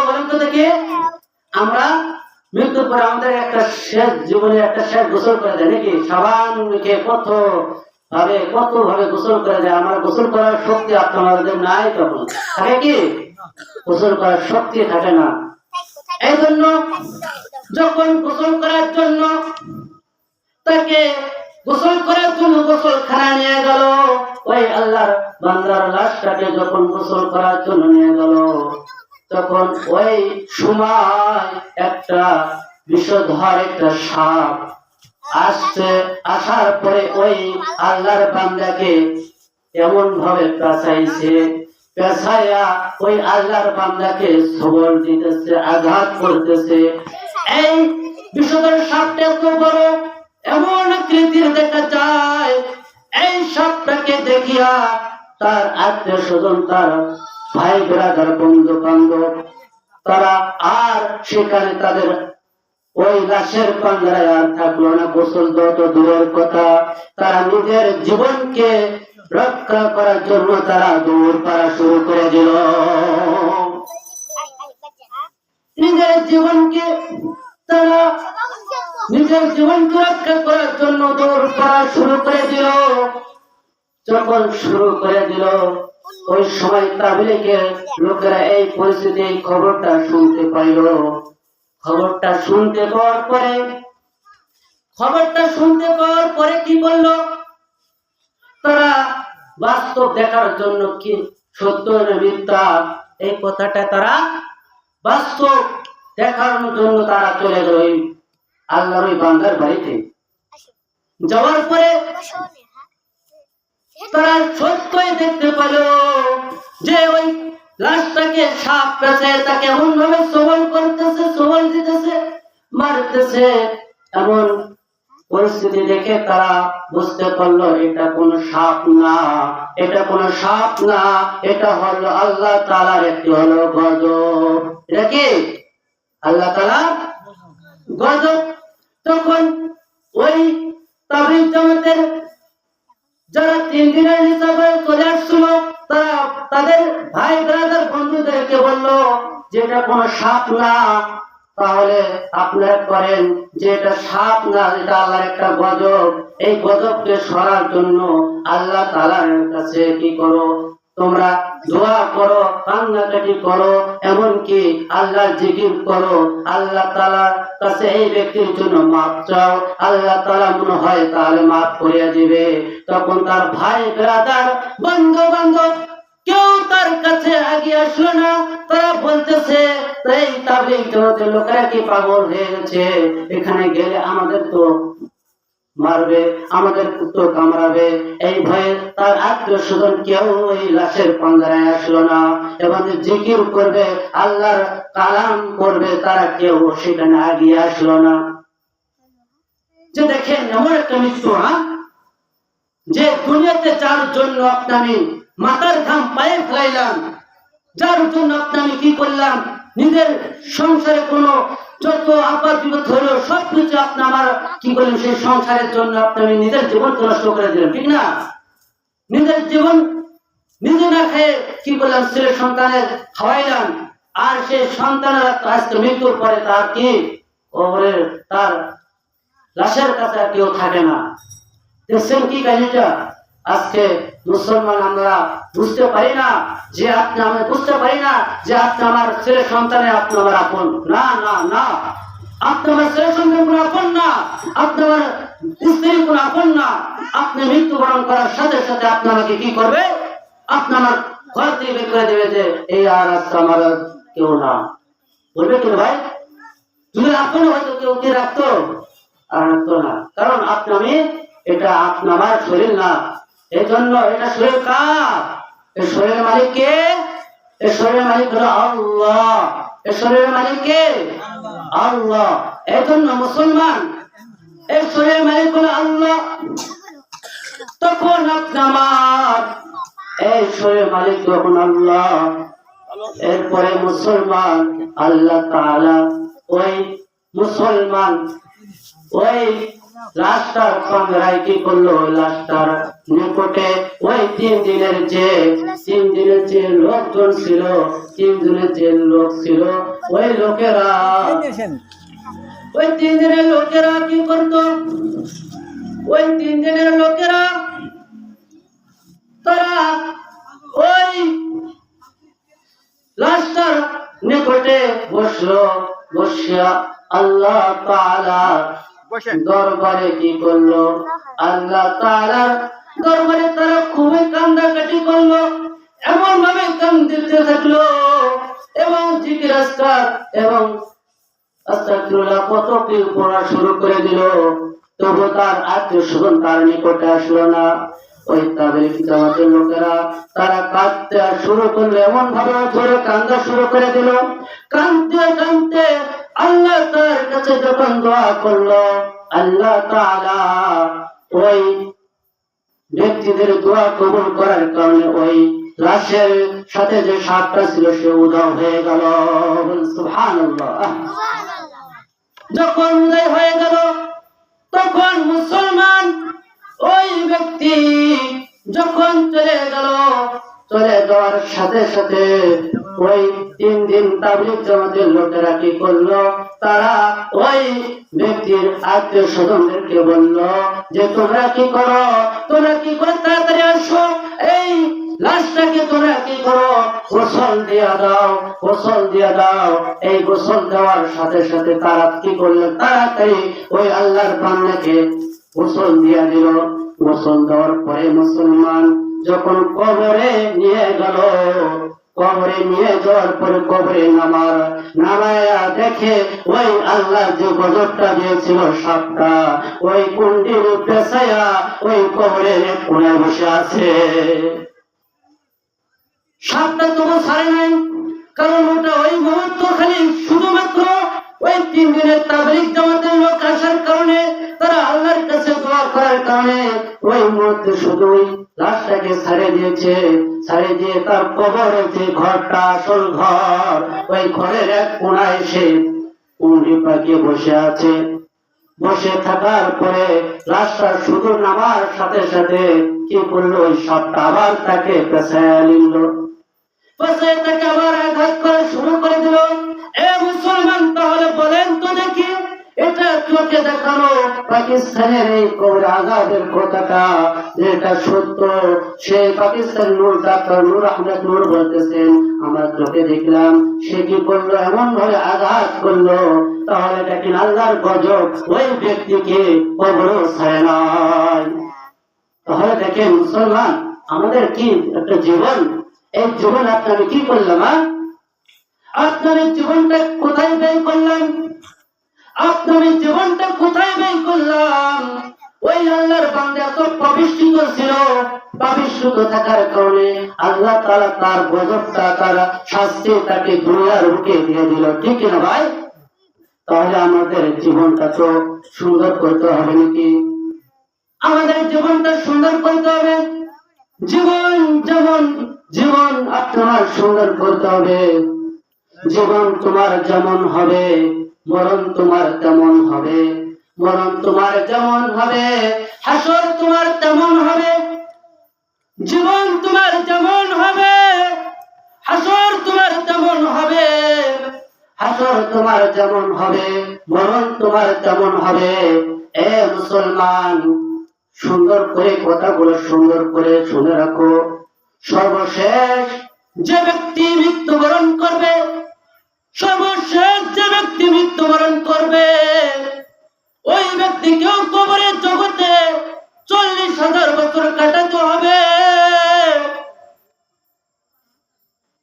বলেন তো দেখি। আমরা মৃত্যুর পরে আমাদের একটা শেষ জীবনে একটা শেষ গোসল করে দেয় নাকি? সাবানকে কত ভাবে গোসল করে দেয়। আমার গোসল করার শক্তি আপনাদের নাই, তখন থাকে কি? গোসল করার শক্তি থাকে না। এই জন্য যখন গোসল করার জন্য তাকে গোসলখানা নিয়ে গেল, ওই আল্লাহর বান্দার লাশটাকে যখন গোসল করার জন্য নিয়ে গেল, তখন ওই সময় একটা বিষধর একটা সাপ আসছে। আসার পরে ওই আল্লাহর বান্দাকে এমন ভাবে পেঁচাইছে, পেঁচাইয়া ওই আল্লাহর বান্দাকে সবল দিতেছে, আঘাত করতেছে। এই বিষধর সাপটা এত বড়, এমন আকৃতির দেখা যায়। এই সাপটাকে দেখিয়া তার আত্মীয় স্বজন, তার ভাই ব্রাদার, বন্ধু বান্ধব, তারা আর সেখানে তাদের ওই লাশের পাঞ্জারায় আর থাকলো না। গোসল যত দূরের কথা, তারা নিজের জীবনকে রক্ষা করার জন্য তারা দৌড় পাড়া শুরু করে দিল। নিজের জীবনকে তারা নিজের জীবনকে রক্ষা করার জন্য দৌড় পাড়া শুরু করে দিল। যখন শুরু করে দিল, ওই সময় তাবলীগের লোকেরা এই পরিস্থিতি, এই খবরটা শুনতে পাইল। খবরটা শুনতে পাওয়ার পরে কি বললো, তারা বাস্তব দেখার জন্য, কি সত্য না মিথ্যা এই কথাটা তারা বাস্তব দেখার জন্য তারা চলে গেল ওই আল্লাহর ওই বান্দার বাড়িতে। যাওয়ার পরে তারা সত্যই দেখতে পেল যে ওই লাশটাকে সাপ পেঁচে তাকে এমন ভাবে সবল করতেছে, সবল দিতেছে, মারতেছে। এমন পরিস্থিতি দেখে তারা বুঝতে পারলো এটা কোন সাপ না, এটা কোন সাপ না, এটা হলো আল্লাহ তাআলার একটি হলো গজব। এটা কি আল্লাহ তাআলার গজব। তখন ওই তাবলীগ জামাতের যারা 3 দিনের হিসাবে চলে আসছিল, তারা তাদের ভাই ব্রাদার বন্ধুদেরকে বললো যে এটা কোন সাপ না, তাহলে আপনারা করেন যে এটা সাপ না, এটা আল্লাহর একটা গজব। এই গজবকে সরার জন্য আল্লাহ তাআলার কাছে কি করো, তোমরা দোয়া করো, কান্নাকাটি করো, এমনকি আল্লাহর জিকির করো, আল্লাহ তাআলার কাছে এই ব্যক্তির জন্য মাফ চাও, আল্লাহ তাআলা মনে হয় তাহলে মাফ করে দিবে। তখন তার ভাই ব্রাদার বন্ধু বান্ধব কেউ তার কাছে আগে আসলো না। তারা বলতেছে এই তাবলীগ জামাতের লোকেরা কি পাগল হয়ে গেছে, এখানে গেলে আমাদের তো মারবে, আমাদের তো কামড়াবে। এই ভয়ে তার আত্মীয় স্বজন কেউ ওই লাশের পাঞ্জারায় আসলো না, এবং জিকির করবে, আল্লাহর কালাম করবে, তারা কেউ সেখানে আগিয়ে আসলো না। যে দেখেন এমন একটা মৃত্যু, যে দুনিয়াতে যার জন্য আপনি মাথার ঘাম পায়ে ফেলাইলাম, যার জন্য আপনি কি করলাম, নিজের সংসারে কোনো যত আপাত বিপদ হলো সবকিছু আপনি আমার কি করলেন, সেই সংসারের জন্য আপনি নিজের জীবন নষ্ট করে দিলেন, ঠিক না? নিজের জীবন নিজে না খেয়ে কি করলাম, ছেলে সন্তানের খাওয়াইলাম, আর সেই সন্তানের আজকে মৃত্যুর পরে তার কি কবরের তার লাশের কাছে কেউ থাকে না। দেখছেন কি কাহিনীটা? আজকে মুসলমান আমরা বুঝতে পারি না যে আপনি, আমি বুঝতে পারি না যে আপনি আমার ছেলে সন্তানে আপনি আমার আপন না, না না, আপনি আমার ছেলে সন্তান কোন আপন না, আপনি আমার স্ত্রী কোন আপন না। আপনি মৃত্যুবরণ করার সাথে সাথে আপনি আমাকে কি করবে, আপনি আমার ঘর থেকে বের করে দেবে যে এই আর আজকে আমার কেউ না, বলবে কেন ভাই? তুমি আপন হয়তো কেউ কি রাখতো, আর রাখতো না, কারণ আপনি আমি এটা আপনি আমার শরীর না। এই জন্য এটা শরীর কার? এই শরীরের মালিক কে? এই শরীরের মালিক হলো আল্লাহ। এই শরীরের মালিক কে? আল্লাহ। এই জন্য মুসলমান, এই শরীরের মালিক হলো আল্লাহ। তখন আপনি আমার এই শরীরের মালিক যখন আল্লাহ, এরপরে মুসলমান আল্লাহ তাআলা ওই মুসলমান ওই লাশটার পাঞ্জারায় কি করলো, লাশটার নিকটে ওই 3 দিনের যে লোকজন ছিল, 3 দিনের যে লোক ছিল, ওই লোকেরা, ওই 3 দিনের লোকেরা কি করতো, ওই 3 দিনের লোকেরা তারা ওই লাশটার নিকটে বসলো, বসিয়া আল্লাহ তাআলা দরবারে কি করলো, আল্লাহ তাআলার দরবারে তারা খুবই কান্নাকাটি করলো, এমন ভাবে কাঁদতে থাকলো এবং জিকির আজকার এবং আস্তাগফিরুল্লাহ কত কি পড়া শুরু করে দিল। তবু তার আত্মীয় স্বজন তার নিকটে আসলো না। ওই তাবলীগ জামাতের লোকেরা তারা কাঁদতে শুরু করলো, এমন ভাবে ধরে কান্দা শুরু করে দিল। কাঁদতে কাঁদতে আল্লাহ তার কাছে যখন দোয়া করলো, আল্লাহ তাআলা ওই ব্যক্তিদের দোয়া কবুল করার কারণে ওই লাশের সাথে যে সাপটা ছিল সে উধাও হয়ে গেল। সুবহানাল্লাহ। যখন উদয় হয়ে গেল তখন মুসলমান ওই ব্যক্তি যখন চলে গেল, চলে যাওয়ার সাথে সাথে ওই 3 দিন তাবলীগ জামাতের লোকেরা কি করলো, তারা ওই ব্যক্তির আত্মীয় স্বজনদেরকে বলল যে তোমরা কি করো, তোমরা কি করে তাড়াতাড়ি আসো, এই লাশটাকে তোমরা কি করো, গোসল দিয়া দাও, গোসল দিয়া দাও। এই গোসল দেওয়ার সাথে সাথে তারা কি করলো, তাড়াতাড়ি ওই আল্লাহর বান্দাকে গোসল দিয়া দিল। গোসল দেওয়ার পরে মুসলমান যখন কবরে নিয়ে গেল, কবরে নিয়ে যাওয়ার পরে কবরে নামায়া দেখে ওই আল্লাহ যে গজবটা দিয়েছিল সাপটা, ওই কুণ্ডির পেছায়া ওই কবরের কোণায় বসে আছে। সাপটা তবু ছাড়ে নাই, কারণ ওটা ওই মুহূর্ত খালি শুধুমাত্র ওই 3 দিনের তাবলীগ জামাতের লোক আসার কারণে, তারা আল্লাহর কাছে দোয়া করার কারণে ওই মুহূর্তে শুধুই লাশটাকে ছাড়ে দিয়েছে। ছাড়ে দিয়ে তার কবরে যে ঘরটা, আসল ঘর, ওই ঘরের এক কোণায় সে কুঁড়ি পাকিয়ে বসে আছে। বসে থাকার পরে লাশটা শুধু নামার সাথে সাথে কি করলো, ওই সাপটা আবার তাকে পেছায় নিল, পেছায় তাকে আবার আঘাত করা শুরু করে দিল। এ মুসলমান, তাহলে বলেন তো দেখি, এটা চোখে দেখানো পাকিস্তানের এই কবরে আঘাতের কথাটা যেটা সত্য, সে পাকিস্তান ডাক্তার নূর আহমেদ নূর বলতেছেন, আমরা চোখে দেখলাম সে কি করলো, এমন ভাবে আঘাত করলো, তাহলে দেখেন আল্লাহর গজব ওই ব্যক্তিকে কবরও ছাড়ে নাই। তাহলে দেখেন মুসলমান, আমাদের কি একটা জীবন, এই জীবন আপনার কি করলাম, আপনার এই জীবনটা কোথায় ব্যয় করলাম, আপনার এই জীবনটা কোথায় ব্যয় করলাম। ওই আল্লাহর বান্দা এত পবিত্র ছিল, পবিত্র থাকার কারণে আল্লাহ তাআলা তার গজবটা, তার শাস্তি তাকে দুনিয়ার বুকে দিয়ে দিল, ঠিক না ভাই? তাহলে আমাদের জীবনটা তো সুন্দর করতে হবে নাকি? আমাদের জীবনটা সুন্দর করতে হবে। জীবন আপনার সুন্দর করতে হবে। জীবন তোমার যেমন হবে মরণ তোমার তেমন হবে, মরণ তোমার যেমন হবে হাসর তোমার তেমন হবে। জীবন তোমার যেমন হবে হাসর তোমার তেমন হবে, হাসর তোমার যেমন হবে মরণ তোমার তেমন হবে। এ মুসলমান, সুন্দর করে কথাগুলো সুন্দর করে শুনে রাখো। সর্বশেষ যে ব্যক্তি মৃত্যুবরণ করবে, সর্বশেষ যে ব্যক্তি মৃত্যুবরণ করবে, ওই ব্যক্তিকেও কবরের জগতে 40,000 বছর কাটাতে হবে।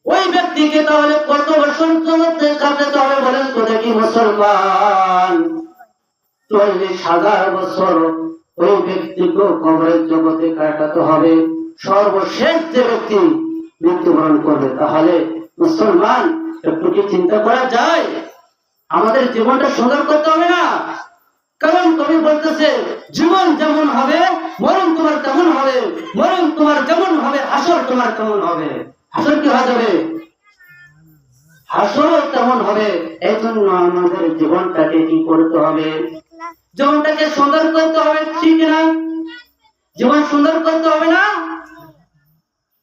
ওই ব্যক্তিকে তাহলে কত বছর জগতে কাটাতে হবে বলেন তো দেখি মুসলমান? 40,000 বছর ওই ব্যক্তিকেও কবরের জগতে কাটাতে হবে, সর্বশেষ যে ব্যক্তি মৃত্যুবরণ করবে। তাহলে মুসলমান, একটু কি চিন্তা করা যায়? আমাদের জীবনটা সুন্দর করতে হবে না? কারণ কবি বলতেছে, জীবন যেমন হবে মরণ তোমার তেমন হবে, মরণ তোমার যেমন হবে হাসর তোমার তেমন হবে। হাসর কি হয়ে যাবে? হাসরও তেমন হবে। এই জন্য আমাদের জীবনটাকে কি করতে হবে? জীবনটাকে সুন্দর করতে হবে, ঠিক না? জীবন সুন্দর করতে হবে না?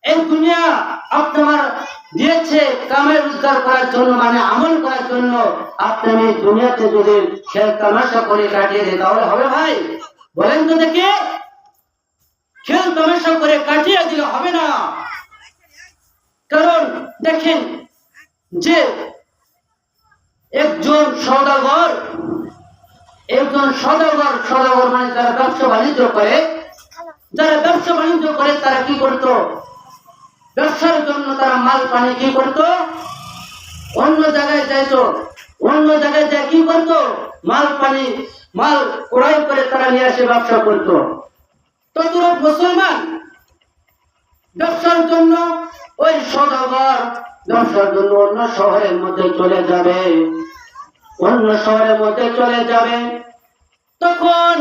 এই দুনিয়া আপনার দিয়েছে কামে রোজগার করার জন্য, মানে আমল করার জন্য। আপনি এই দুনিয়াতে যদি খেল তামাশা করে কাটিয়ে দেয় তাহলে হবে ভাই? বলেন তো দেখি, খেল তামাশা করে কাটিয়ে দিলে হবে না। কারণ দেখেন যে একজন সওদাগর মানে যারা ব্যবসা বাণিজ্য করে, তারা কি করতো? ব্যবসার জন্য তারা মাল পানি কি করতো? অন্য জায়গায় যাইতো, অন্য জায়গায় যায় কি করতো? মাল ক্রয় করে তারা নিয়ে এসে ব্যবসা করতো। তদ্রূপ মুসলমান ব্যবসার জন্য ওই সওদাগর ব্যবসার জন্য অন্য শহরের মধ্যে চলে যাবে, অন্য শহরের মধ্যে চলে যাবে। তখন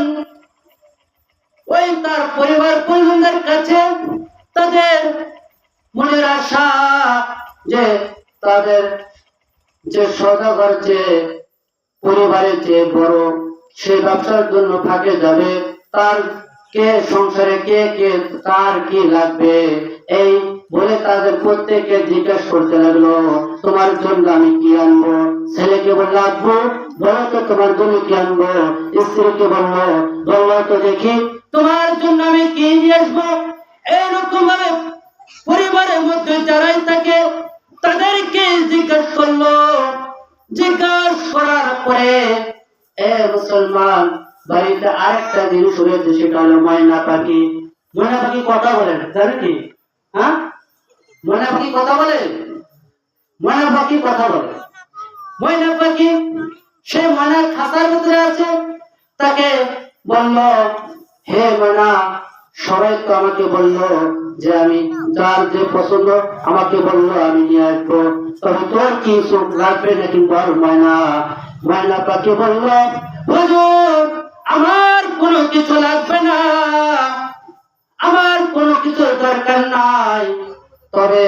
ওই তার পরিবার পরিজনদের কাছে তাদের মনের আশা যে তাদের যে সওদাগর যে পরিবারের যে বড় সে ব্যবসার জন্য ফাঁকে যাবে, তার কে সংসারে কে কে কার কি লাগবে এই বলে তাদের প্রত্যেককে জিজ্ঞাসা করতে লাগলো, তোমার জন্য আমি কি আনবো? ছেলেকে বললো, আব্বু বলো তো তোমার জন্য কি আনবো? স্ত্রীকে বললো, বললো তো দেখি তোমার জন্য আমি কি নিয়ে আসবো। এইরকম ভাবে পরিবারের মধ্যে যারাই থাকে তাদেরকে জিজ্ঞাসা করলো। জিজ্ঞাসা করার পরে মুসলমান বাড়িতে আরেকটা জিনিস রয়েছে, সেটা হলো ময়না পাখি। ময়না পাখি কথা বলেন জানেন কি? হ্যাঁ, ময়না পাখি কথা বলে, ময়না পাখি কথা বলে। ময়না পাখি সে ময়নার খাঁচার ভিতরে আছে। তাকে বলল, হে ময়না, সবাই তো আমাকে বললো যে আমি যার যে পছন্দ আমাকে বললো আমি নিয়ে আসবো, তবে তোর কি চোখ লাগবে নাকি বল ময়না? ময়না পাখি বলল, হুজুর আমার কোনো কিছু লাগবে না, আমার কোনো কিছু দরকার নাই, তবে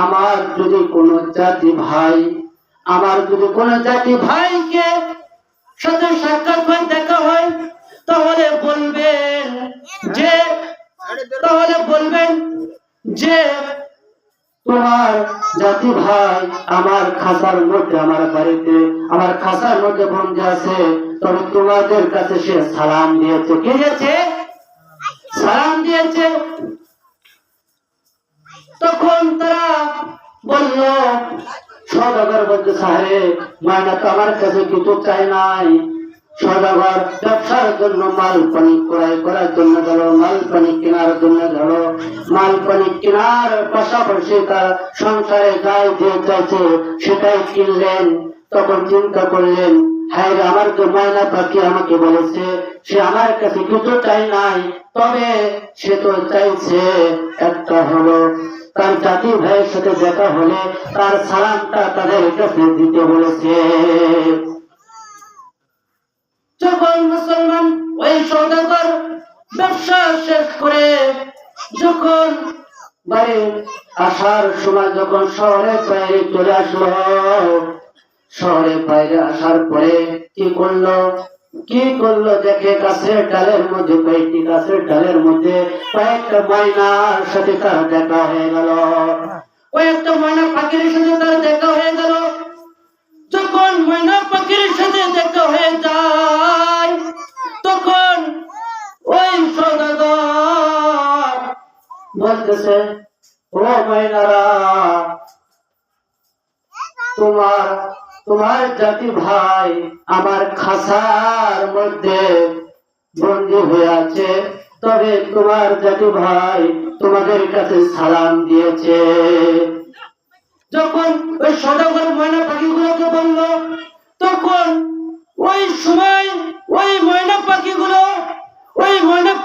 আমার যদি কোনো জাতি ভাই, আমার যদি কোনো জাতি ভাইকে সাথে সাক্ষাৎ হয় দেখা হয় তাহলে বলবেন যে তোমার জাতি ভাই আমার খাঁচার মধ্যে আমার বাড়িতে আমার খাঁচার মধ্যে বন্দী আছে, তবে তোমাদের কাছে সে সালাম দিয়েছে। কে দিয়েছে? সালাম দিয়েছে। তখন তারা বলল, সওদাগর বলতে, সাহেব ময়না তো আমার কাছে কিছু চাই নাই, সওদাগর ব্যবসার জন্য মাল পানি ক্রয় করার জন্য গেল, মাল পানি কেনার জন্য গেল, মাল পানি কেনার পাশাপাশি তার সংসারে গায়ে দিয়ে চাইছে সেটাই কিনলেন। তখন চিন্তা করলেন, হ্যাঁ আমার তো ময়না পাখি আমাকে বলেছে সে আমার কাছে কিছু চাই নাই, তবে সে তো চাইছে একটা হলো তার জাতি ভাইয়ের সাথে দেখা হলে তার সালামটা তাদের কাছে দিতে বলেছে। যখন মুসলমান ওই সওদাগর ব্যবসা শেষ করে যখন বাড়ি আসার সময় যখন শহরের বাইরে চলে আসলো, শহরের বাইরে আসার পরে কি করলো দেখে গাছের ডালের মধ্যে কয়েকটি গাছের ডালের মধ্যে কয়েকটা ময়নার সাথে তার দেখা হয়ে গেল, কয়েকটা ময়না পাখির সাথে তার দেখা হয়ে গেল। যখন ময়না পাখির সাথে দেখা হয়ে যায় তখন ওই সওদাগর বলতেছে, ও ময়নারা, তোমার জাতি ভাই আমার খাঁচার মধ্যে বন্দী হয়ে আছে, তবে তোমার জাতি ভাই তোমাদের কাছে সালাম দিয়েছে। যখন ওই সওদাগর ময়না পাখিগুলোকে বলল, তখন ওই সময় ওই ময়না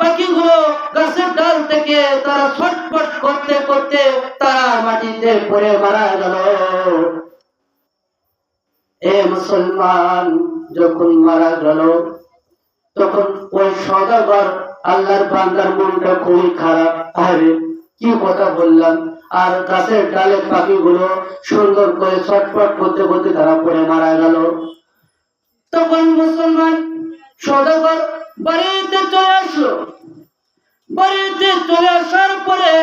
পাখিগুলো গাছের ডাল থেকে তারা ছটফট করতে করতে তারা মাটিতে পড়ে মারা গেল। এ মুসলমান যখন মারা গেল তখন ওই সওদাগর আল্লাহর বান্দার মনটা খুবই খারাপ, আরে কি কথা বললাম, আর গাছের ডালে পাখিগুলো সুন্দর করে ছটফট করতে করতে তারা পড়ে মারা গেল। তখন মুসলমান সওদাগর বাড়িতে চলে আসলো। বাড়িতে চলে আসার পরে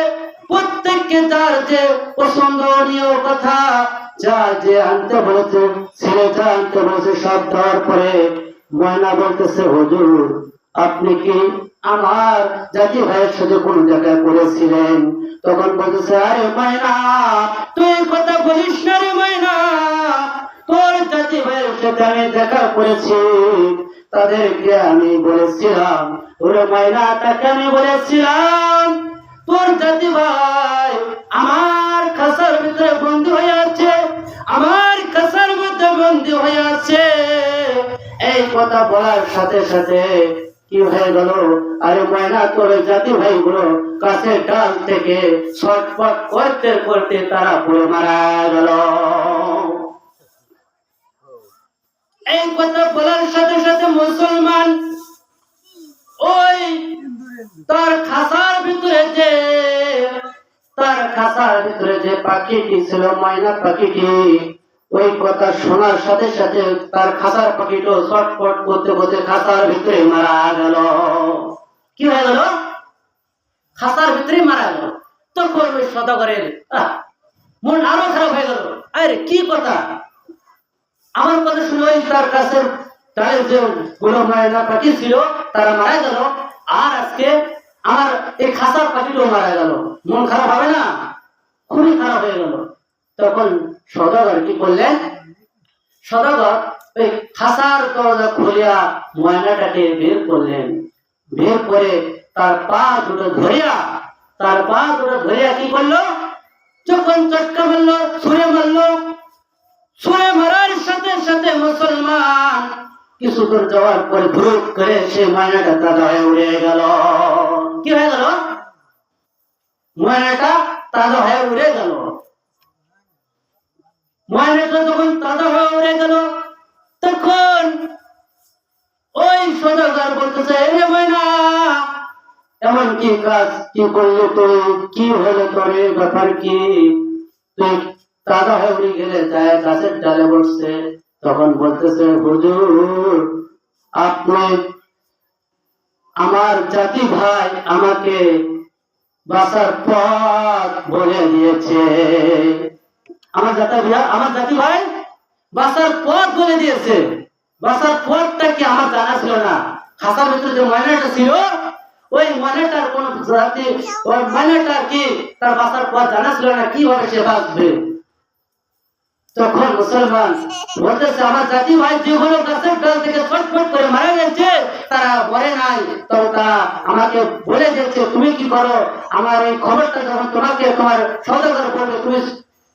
প্রত্যেককে তার যে পছন্দনীয় কথা যা যে আনতে বলেছে, ছেলেটা আনতে বলেছে সব দেওয়ার পরে ময়না বলতেছে, হুজুর আপনি কি আমার জাতি ভাইয়ের সাথে কোন জায়গায় করেছিলেন? তখন বলতেছে, আরে ময়না তুই কথা বলিস না রে ময়না, তোর জাতি ভাইয়ের সাথে আমি দেখা করেছি, তাদেরকে আমি বলেছিলাম, ওরে ময়না তাকে আমি বলেছিলাম তোর জাতি ভাই আমার খাঁচার ভিতরে বন্দী হয়ে আছে, আমার খাঁচার মধ্যে বন্দী হয়ে আছে। এই কথা বলার সাথে সাথে কি হয়ে গেল? আরে ময়না তোর জাতি ভাইগুলো গাছের ডাল থেকে ছটফট করতে করতে তারা পড়ে মারা গেল। এই কথা বলার সাথে সাথে মুসলমান ওই তার খাসার ভিতরে যে পাখিটি ছিল, ময়না পাখিটি, ওই কথা শোনার সাথে সাথে তার খাসার পাখিটা ছটফট করতে করতে খাসার ভিতরে মারা গেল। কি হয়ে গেল? খাসার ভিতরে মারা গেল। তখন ওই সদাগরের মন আরো খারাপ হয়ে গেল। আরে কি কথা, আমার কথা শুনে ওই তার কাছের তার যে কোনো ময়না পাখি ছিল তারা মারা গেল, আর আজকে আমার এই খাসার পাখিটাও মারা গেল। মন খারাপ হবে না? খুবই খারাপ হয়ে গেল। তখন সদাগর কি করলেন? সদাগর ওই খাসার দরজা খুলিয়া ময়নাটাকে বের করলেন। বের করে তার পা দুটো ধরিয়া কি করলো? যখন চটকা মারলো, ছুঁড়ে মারার সাথে সাথে মুসলমান কিছু দূর যাওয়ার পরে ভুরুক করে সে ময়নাটা তাজা হয়ে উড়ে গেল। কি হয়ে গেল? ময়নাটা তাজা হয়ে উড়ে গেল। ময়নাটা যখন তাজা হয়ে উড়ে গেল, তখন ওই সদাগর বলতেছে, এ ময়না, এমন কি কাজ কি করলো তুই? কি হলো তোর? ব্যাপার কি? তুই তাজা হয়ে উড়ে গেলে যায় গাছের ডালে বসছে। তখন বলতেছে, হুজুর, আপনি আমার জাতি ভাই আমাকে বাঁচার পথ বলে দিয়েছে। আমার জাতি ভাই বাঁচার পথ বলে দিয়েছে। বাঁচার পথটা কি আমার জানা ছিল না। খাসার ভিতরে যে ময়নাটা ছিল, ওই ময়নাটার কোন জাতি, ওই ময়নাটা কি তার বাঁচার পথ জানা ছিল না, কিভাবে সে বাঁচবে। তখন মুসলমান বলতেছে, আমার জাতি ভাই যেগুলো গাছের ডাল থেকে ছটফট করে মারা গেছে তারা মরে নাই, তবে তারা আমাকে বলে দিয়েছে তুমি কি করো। আমার এই খবরটা যখন তোমাকে তোমার সদাগর বলবে তুমি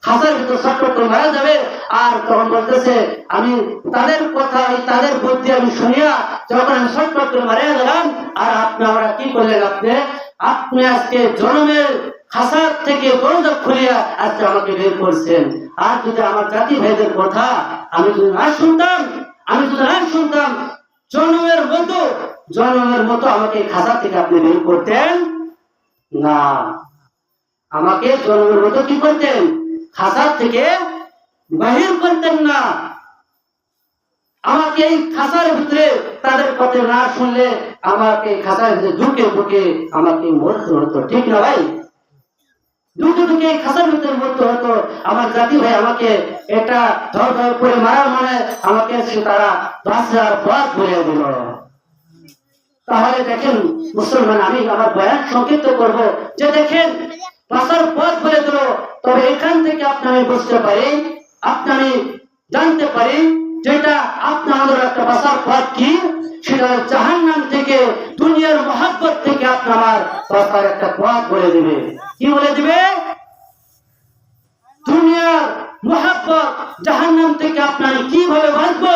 খাসার ভিতরে ছটফট করে মারা যাবে। আর তখন বলতেছে, আমি তাদের কথা, তাদের বুদ্ধি আমি শুনিয়া যখন আমি ছটফট করে মারা গেলাম, আর আপনি আমরা কি করলেন? আপনি আজকে জন্মের খাসার থেকে দরজা খুলিয়া আজকে আমাকে বের করছেন। আর যদি আমার জাতি ভাইদের কথা আমি যদি না শুনতাম, জন্মের মতো আমাকে খাসা থেকে আপনি বের করতেন না। আমাকে জন্মের মতো কি করতেন? খাসার থেকে বাহির করতেন না। আমাকে এই খাসার ভিতরে তাদের কথা না শুনলে আমাকে খাসার ভিতরে ঢুকে আমাকে মরতে হতো, ঠিক না ভাই? ঢুকে খাসার ভিতরে মরতে হতো। আমার জাতি ভাই আমাকে এটা ধর করে মারার মানে আমাকে তারা বাঁচার পথ বলে দিল। তাহলে দেখেন মুসলমান, আমি আমার বয়ান সংক্ষিপ্ত করব যে দেখেন বাঁচার পথ বলে দিল। তবে এখান থেকে আমি বুঝতে পারি, আমি জানতে পারি যেটা আপনাদের একটা বাঁচার পথ কি, সেটা জাহান্নাম থেকে, দুনিয়ার মহব্বত থেকে আমার বাঁচার একটা পথ বলে দিবে। কি বলে দিবে? দুনিয়ার মহব্বত, জাহান্নাম থেকে আপনারা কিভাবে বাঁচবো,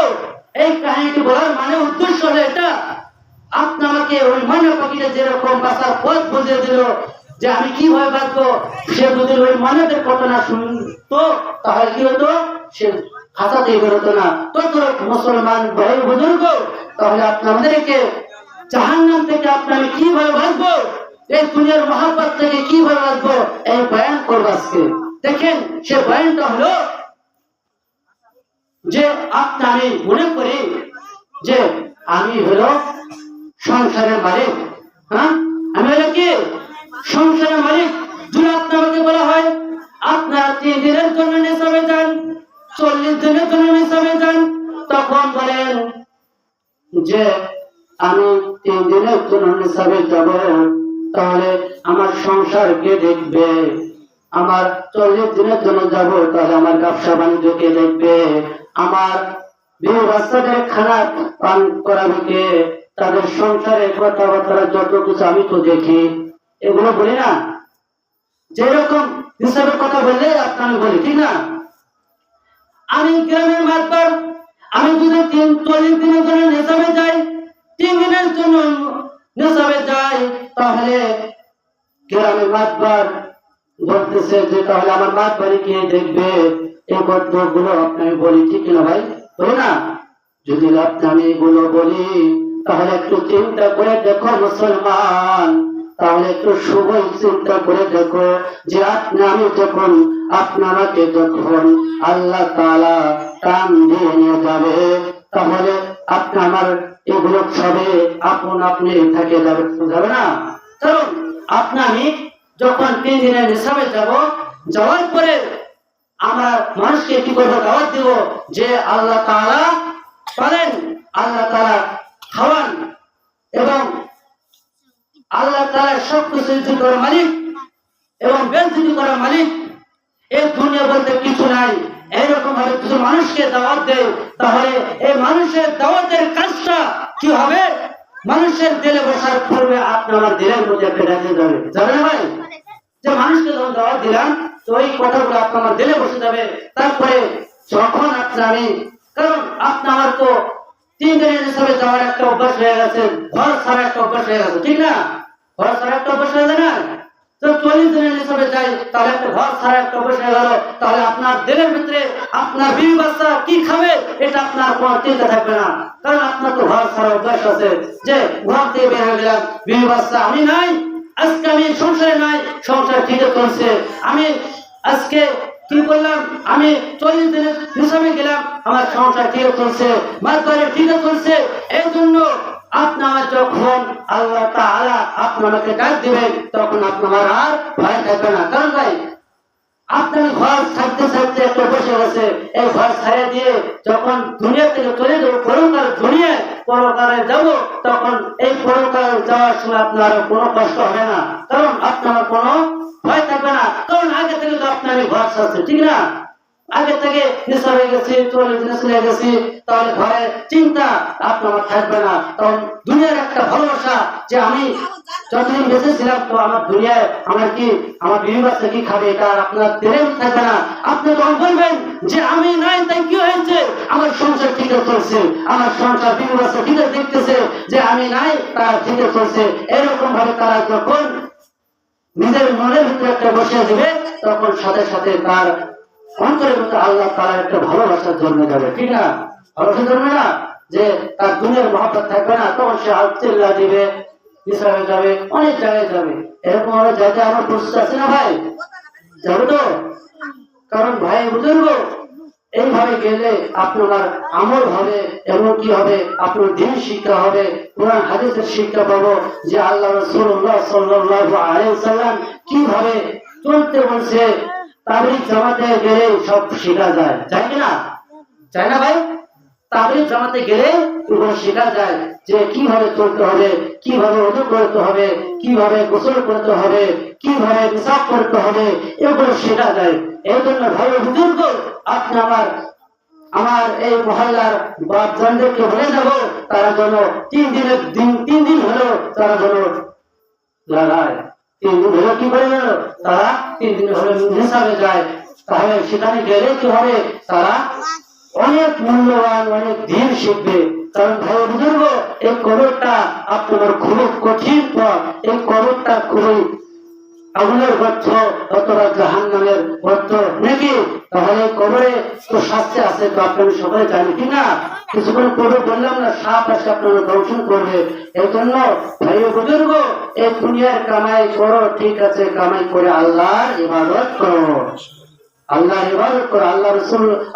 এই কাহিনীটি বলার মানে উদ্দেশ্য হলো এটা। আপনি আমাকে ওই ময়না পাখিটা যেরকম বাঁচার পথ বুঝিয়ে দিল যে আমি কিভাবে বাঁচবো, সে যদি ওই ময়নাদের কথা না শুনতো তাহলে কি হতো? সে খাসাতেই বেরোতো না। তো মুসলমান ভাই বুজুর্গ, তাহলে আপনাদেরকে জাহান্নাম থেকে আমি কিভাবে বাঁচবো, এই দুনিয়ার মহব্বত থেকে কিভাবে বাঁচবো, এই বয়ান করবো আজকে। দেখেন সে বয়ানটা হলো যে আমি মনে করি যে আমি হলো সংসারের মালিক। আমি হলো কি? সংসারের মালিক। যদি আপনাকে বলা হয় আপনার 3 দিনের জন্য নিসাবে যান, 40 দিনের জন্য নিসাবে যান, তখন বলেন যে আমি 3 দিনের জন্য নিসাবে যাব, তাহলে আমার সংসার কে দেখবে? আমার 40 দিনের জন্য যাব, তাহলে আমার ব্যবসা বাণিজ্য কে দেখবে? আমার বিয়ে বাচ্চাদের খানা পান করাবে কে? তাদের সংসারের কথাবার্তা যত কিছু আমি তো দেখি, এগুলো বলি না? যেরকম হিসাবের কথা বললে আমি বলি, ঠিক না? আমি গ্রামের মাতবার, আমি যদি 40 দিনের জন্য হিসাবে যাই, 3 দিনের জন্য নিসাবে যায়, তাহলে গ্রামের মাতবার বলতেছে যে তাহলে আমার মাতবাড়ি কে দেখবে? এই কথাগুলো আপনাকে বলি, ঠিক না ভাই? বলি না? যদি আমি এগুলো বলি তাহলে একটু চিন্তা করে দেখো মুসলমান, তাহলে একটু শুভ চিন্তা করে দেখো যে আমি যখন আপনাকে যখন আল্লাহ তাআলা টান দিয়ে নিয়ে যাবে, তাহলে আমার এগুলো সবে আপনি থাকে যাবে না? কারণ আমি যখন 3 দিনের নিসাবে যাব, যাওয়ার পরে আমরা মানুষকে কি করবো? দাওয়াত দিব যে আল্লাহ তাআলা পারেন, আল্লাহ তাআলা খাওয়ান, এবং আল্লাহ তাআলা সবকিছু সৃষ্টি করার মালিক এবং বেঞ্চিত করার মালিক। এই দুনিয়া বলতে কিছু নাই। এইরকম ভাবে কিছু মানুষকে দাওয়াত দেয়, তাহলে এই মানুষের দাওয়াতের কাজটা কি হবে? মানুষের দিলে বসার পূর্বে আমার দিলের মধ্যে একটা রেখে যাবে, যাবে না ভাই? যে মানুষকে যখন দাওয়াত দিলাম, তো ওই কথাগুলো আমার দিলে বসে যাবে। তারপরে যখন আমি, কারণ আমার তো 3 দিনের হিসাবে যাওয়ার একটা অভ্যাস হয়ে গেছে, ঘর ছাড়া একটা অভ্যাস হয়ে গেছে, ঠিক না? ঘর ছাড়া একটা অভ্যাস হয়ে যায় না? তো 40 দিনের হিসাবে যাই, তাহলে একটা ঘর ছাড়া একটা অভ্যাস হয়ে গেল। তাহলে আপনার দিলের ভিতরে আপনার বিবি বাচ্চা কি খাবে এটা আপনার কোনো চিন্তা থাকবে না, কারণ আপনার তো ঘর ছাড়া অভ্যাস আছে। যে ঘর থেকে বের হয়ে গেলাম, বিবি বাচ্চা আমি নাই, আজকে আমি সংসারে নাই, সংসার ঠিক চলছে, আমি আজকে কি করলাম, আমি 40 দিনের হিসাবে গেলাম, আমার সংসার ঠিক চলছে, মাতবাড়ি ঠিক চলছে। এই জন্য আপনার যখন আল্লাহ তাআলা আপনাকে ডাক দিবেন, তখন আপনার আর ভয় থাকবে না। কারণ ভাই আপনার ঘর ছাড়তে ছাড়তে একটা বসে গেছে, এই ঘর ছাড়িয়ে দিয়ে যখন দুনিয়া থেকে চলে যাবো পরকাল দুনিয়ায়, পরকালে যাব, তখন এই পরকাল যাওয়ার সময় আপনার কোনো কষ্ট হবে না, কারণ আপনার কোনো ভয় থাকবে না। কারণ আগে থেকে তো আপনার ঘর ছাড়ছে, ঠিক না? আগে থেকে নেশা হয়ে গেছে, 40 দিনে চলে গেছি, তাহলে ঘরের চিন্তা আপনার থাকবে না। তখন দুনিয়ার একটা ভালোবাসা যে আমি যতদিন বেঁচে ছিলাম, তো আমার দুনিয়ায় আমার বিবি বাচ্চা কি খাবে, এটা আপনার দিলে থাকবে না। আপনি তখন বলবেন যে আমি নাই, তাই কি হয়েছে? আমার সংসার ঠিক চলছে, আমার সংসার বিবি বাচ্চা ঠিক দেখতেছে, যে আমি নাই তারা ঠিক চলছে। এরকম ভাবে তারা যখন নিজের মনের ভিতরে একটা বসিয়ে দিবে, তখন সাথে সাথে তার অন্তরের মধ্যে আল্লাহ তাআলার একটা ভালোবাসার জন্মে যাবে, ঠিক না? ভালোবাসা জন্মে না, যে তার দুনিয়ার মহব্বত থাকবে না, তখন সে আল্লাহ দিবে, ইসরায়েল যাবে, অনেক জায়গায় যাবে। এরকম ভাবে যাইতে আমার প্রস্তুত আছে না ভাই? যাবে তো? কারণ ভাই বুঝুন, এইভাবে গেলে আপনার আমল হবে, এবং কি হবে? আপনার দিন শিক্ষা হবে, কোরআন হাদিসের শিক্ষা পাবো, যে আল্লাহ রাসূলুল্লাহ সাল্লাল্লাহু আলাইহি ওয়াসাল্লাম কিভাবে চলতে বলছে। তাবলীগ জামাতে গেলে সব শেখা যায়, যায় কিনা? যায় না ভাই? তাবলীগ জামাতে গেলে এগুলো শেখা যায়, যে কিভাবে চলতে হবে, কিভাবে ওযু করতে হবে, কিভাবে গোসল করতে হবে, কিভাবে পেশাব করতে হবে, এগুলো শেখা যায়। এই জন্য ভাই বুজুর্গ, আপনি আমার এই মহল্লার বাপজানদেরকে বলে যাব, তারা যেন 3 দিন হলো তারা যেন লাগায়, 3 দিন হলো কি করে গেল, তারা 3 দিন হলো হিসাবে যায়। তাহলে সেখানে গেলে কি হবে? তারা অনেক মূল্যবান অনেক দিন শিখবে। কারণ ভাই বুজুর্গ, এই কবরটা আপনার খুবই কঠিন পথ, এই কবরটা খুবই আগুনের গর্ত অথবা জাহান্নামের গর্ত নাকি? তাহলে কবরে তো শাস্তি আছে, তো আপনারা সবাই জানেন কি না? কিছুক্ষণ পূর্বে বললাম না, সাপ আসে আপনারা দর্শন করবে। এই জন্য ভাই বুজুর্গ, এই দুনিয়ার কামাই করো, ঠিক আছে, কামাই করে আল্লাহর ইবাদত করো, আল্লাহর ইবাদত করো।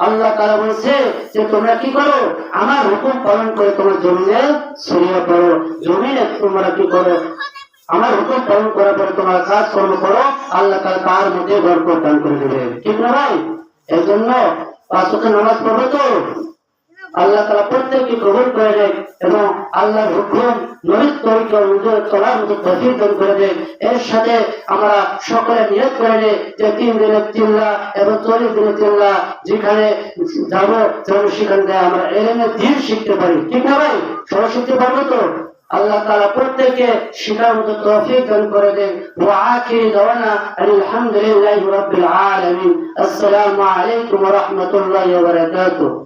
আল্লাহ তাআলা বলেছে যে তোমরা কি করো? আমার হুকুম পালন করে তোমরা জমিনে ছড়িয়ে পড়ো, জমিনে তোমরা কি করো? আমার হুকুম পালন করার পরে তোমার কাজ কর্ম করো, আল্লাহ তাআলা তার মধ্যে বরকত দান করে দেবে, ঠিক না ভাই? এই জন্য 5 ওয়াক্ত নামাজ পড়বে তো আল্লাহ তাআলা প্রত্যেককে কবুল করে দেয়, এবং আল্লাহর হুকুম নবীর তরিকা অনুযায়ী চলার মতো তৌফিক দান করে দেয়। এর সাথে আমরা সকলে নিয়ত করে নেই যে 3 দিনের চিল্লা এবং 40 দিনের চিল্লা যেখানে যাব, যেন সেখান থেকে আমরা ইলমের দ্বীন শিখতে পারি, ঠিক না ভাই? সবাই শিখতে পারবো তো? আল্লাহ তাআলা প্রত্যেককে শিখার মতো তৌফিক দান করে দেন। ওয়া আখিরু দাওয়ানা আলহামদুলিল্লাহি রাব্বিল আলামিন। আসসালামু আলাইকুম ওয়া রাহমাতুল্লাহি ওয়া বারাকাতুহু।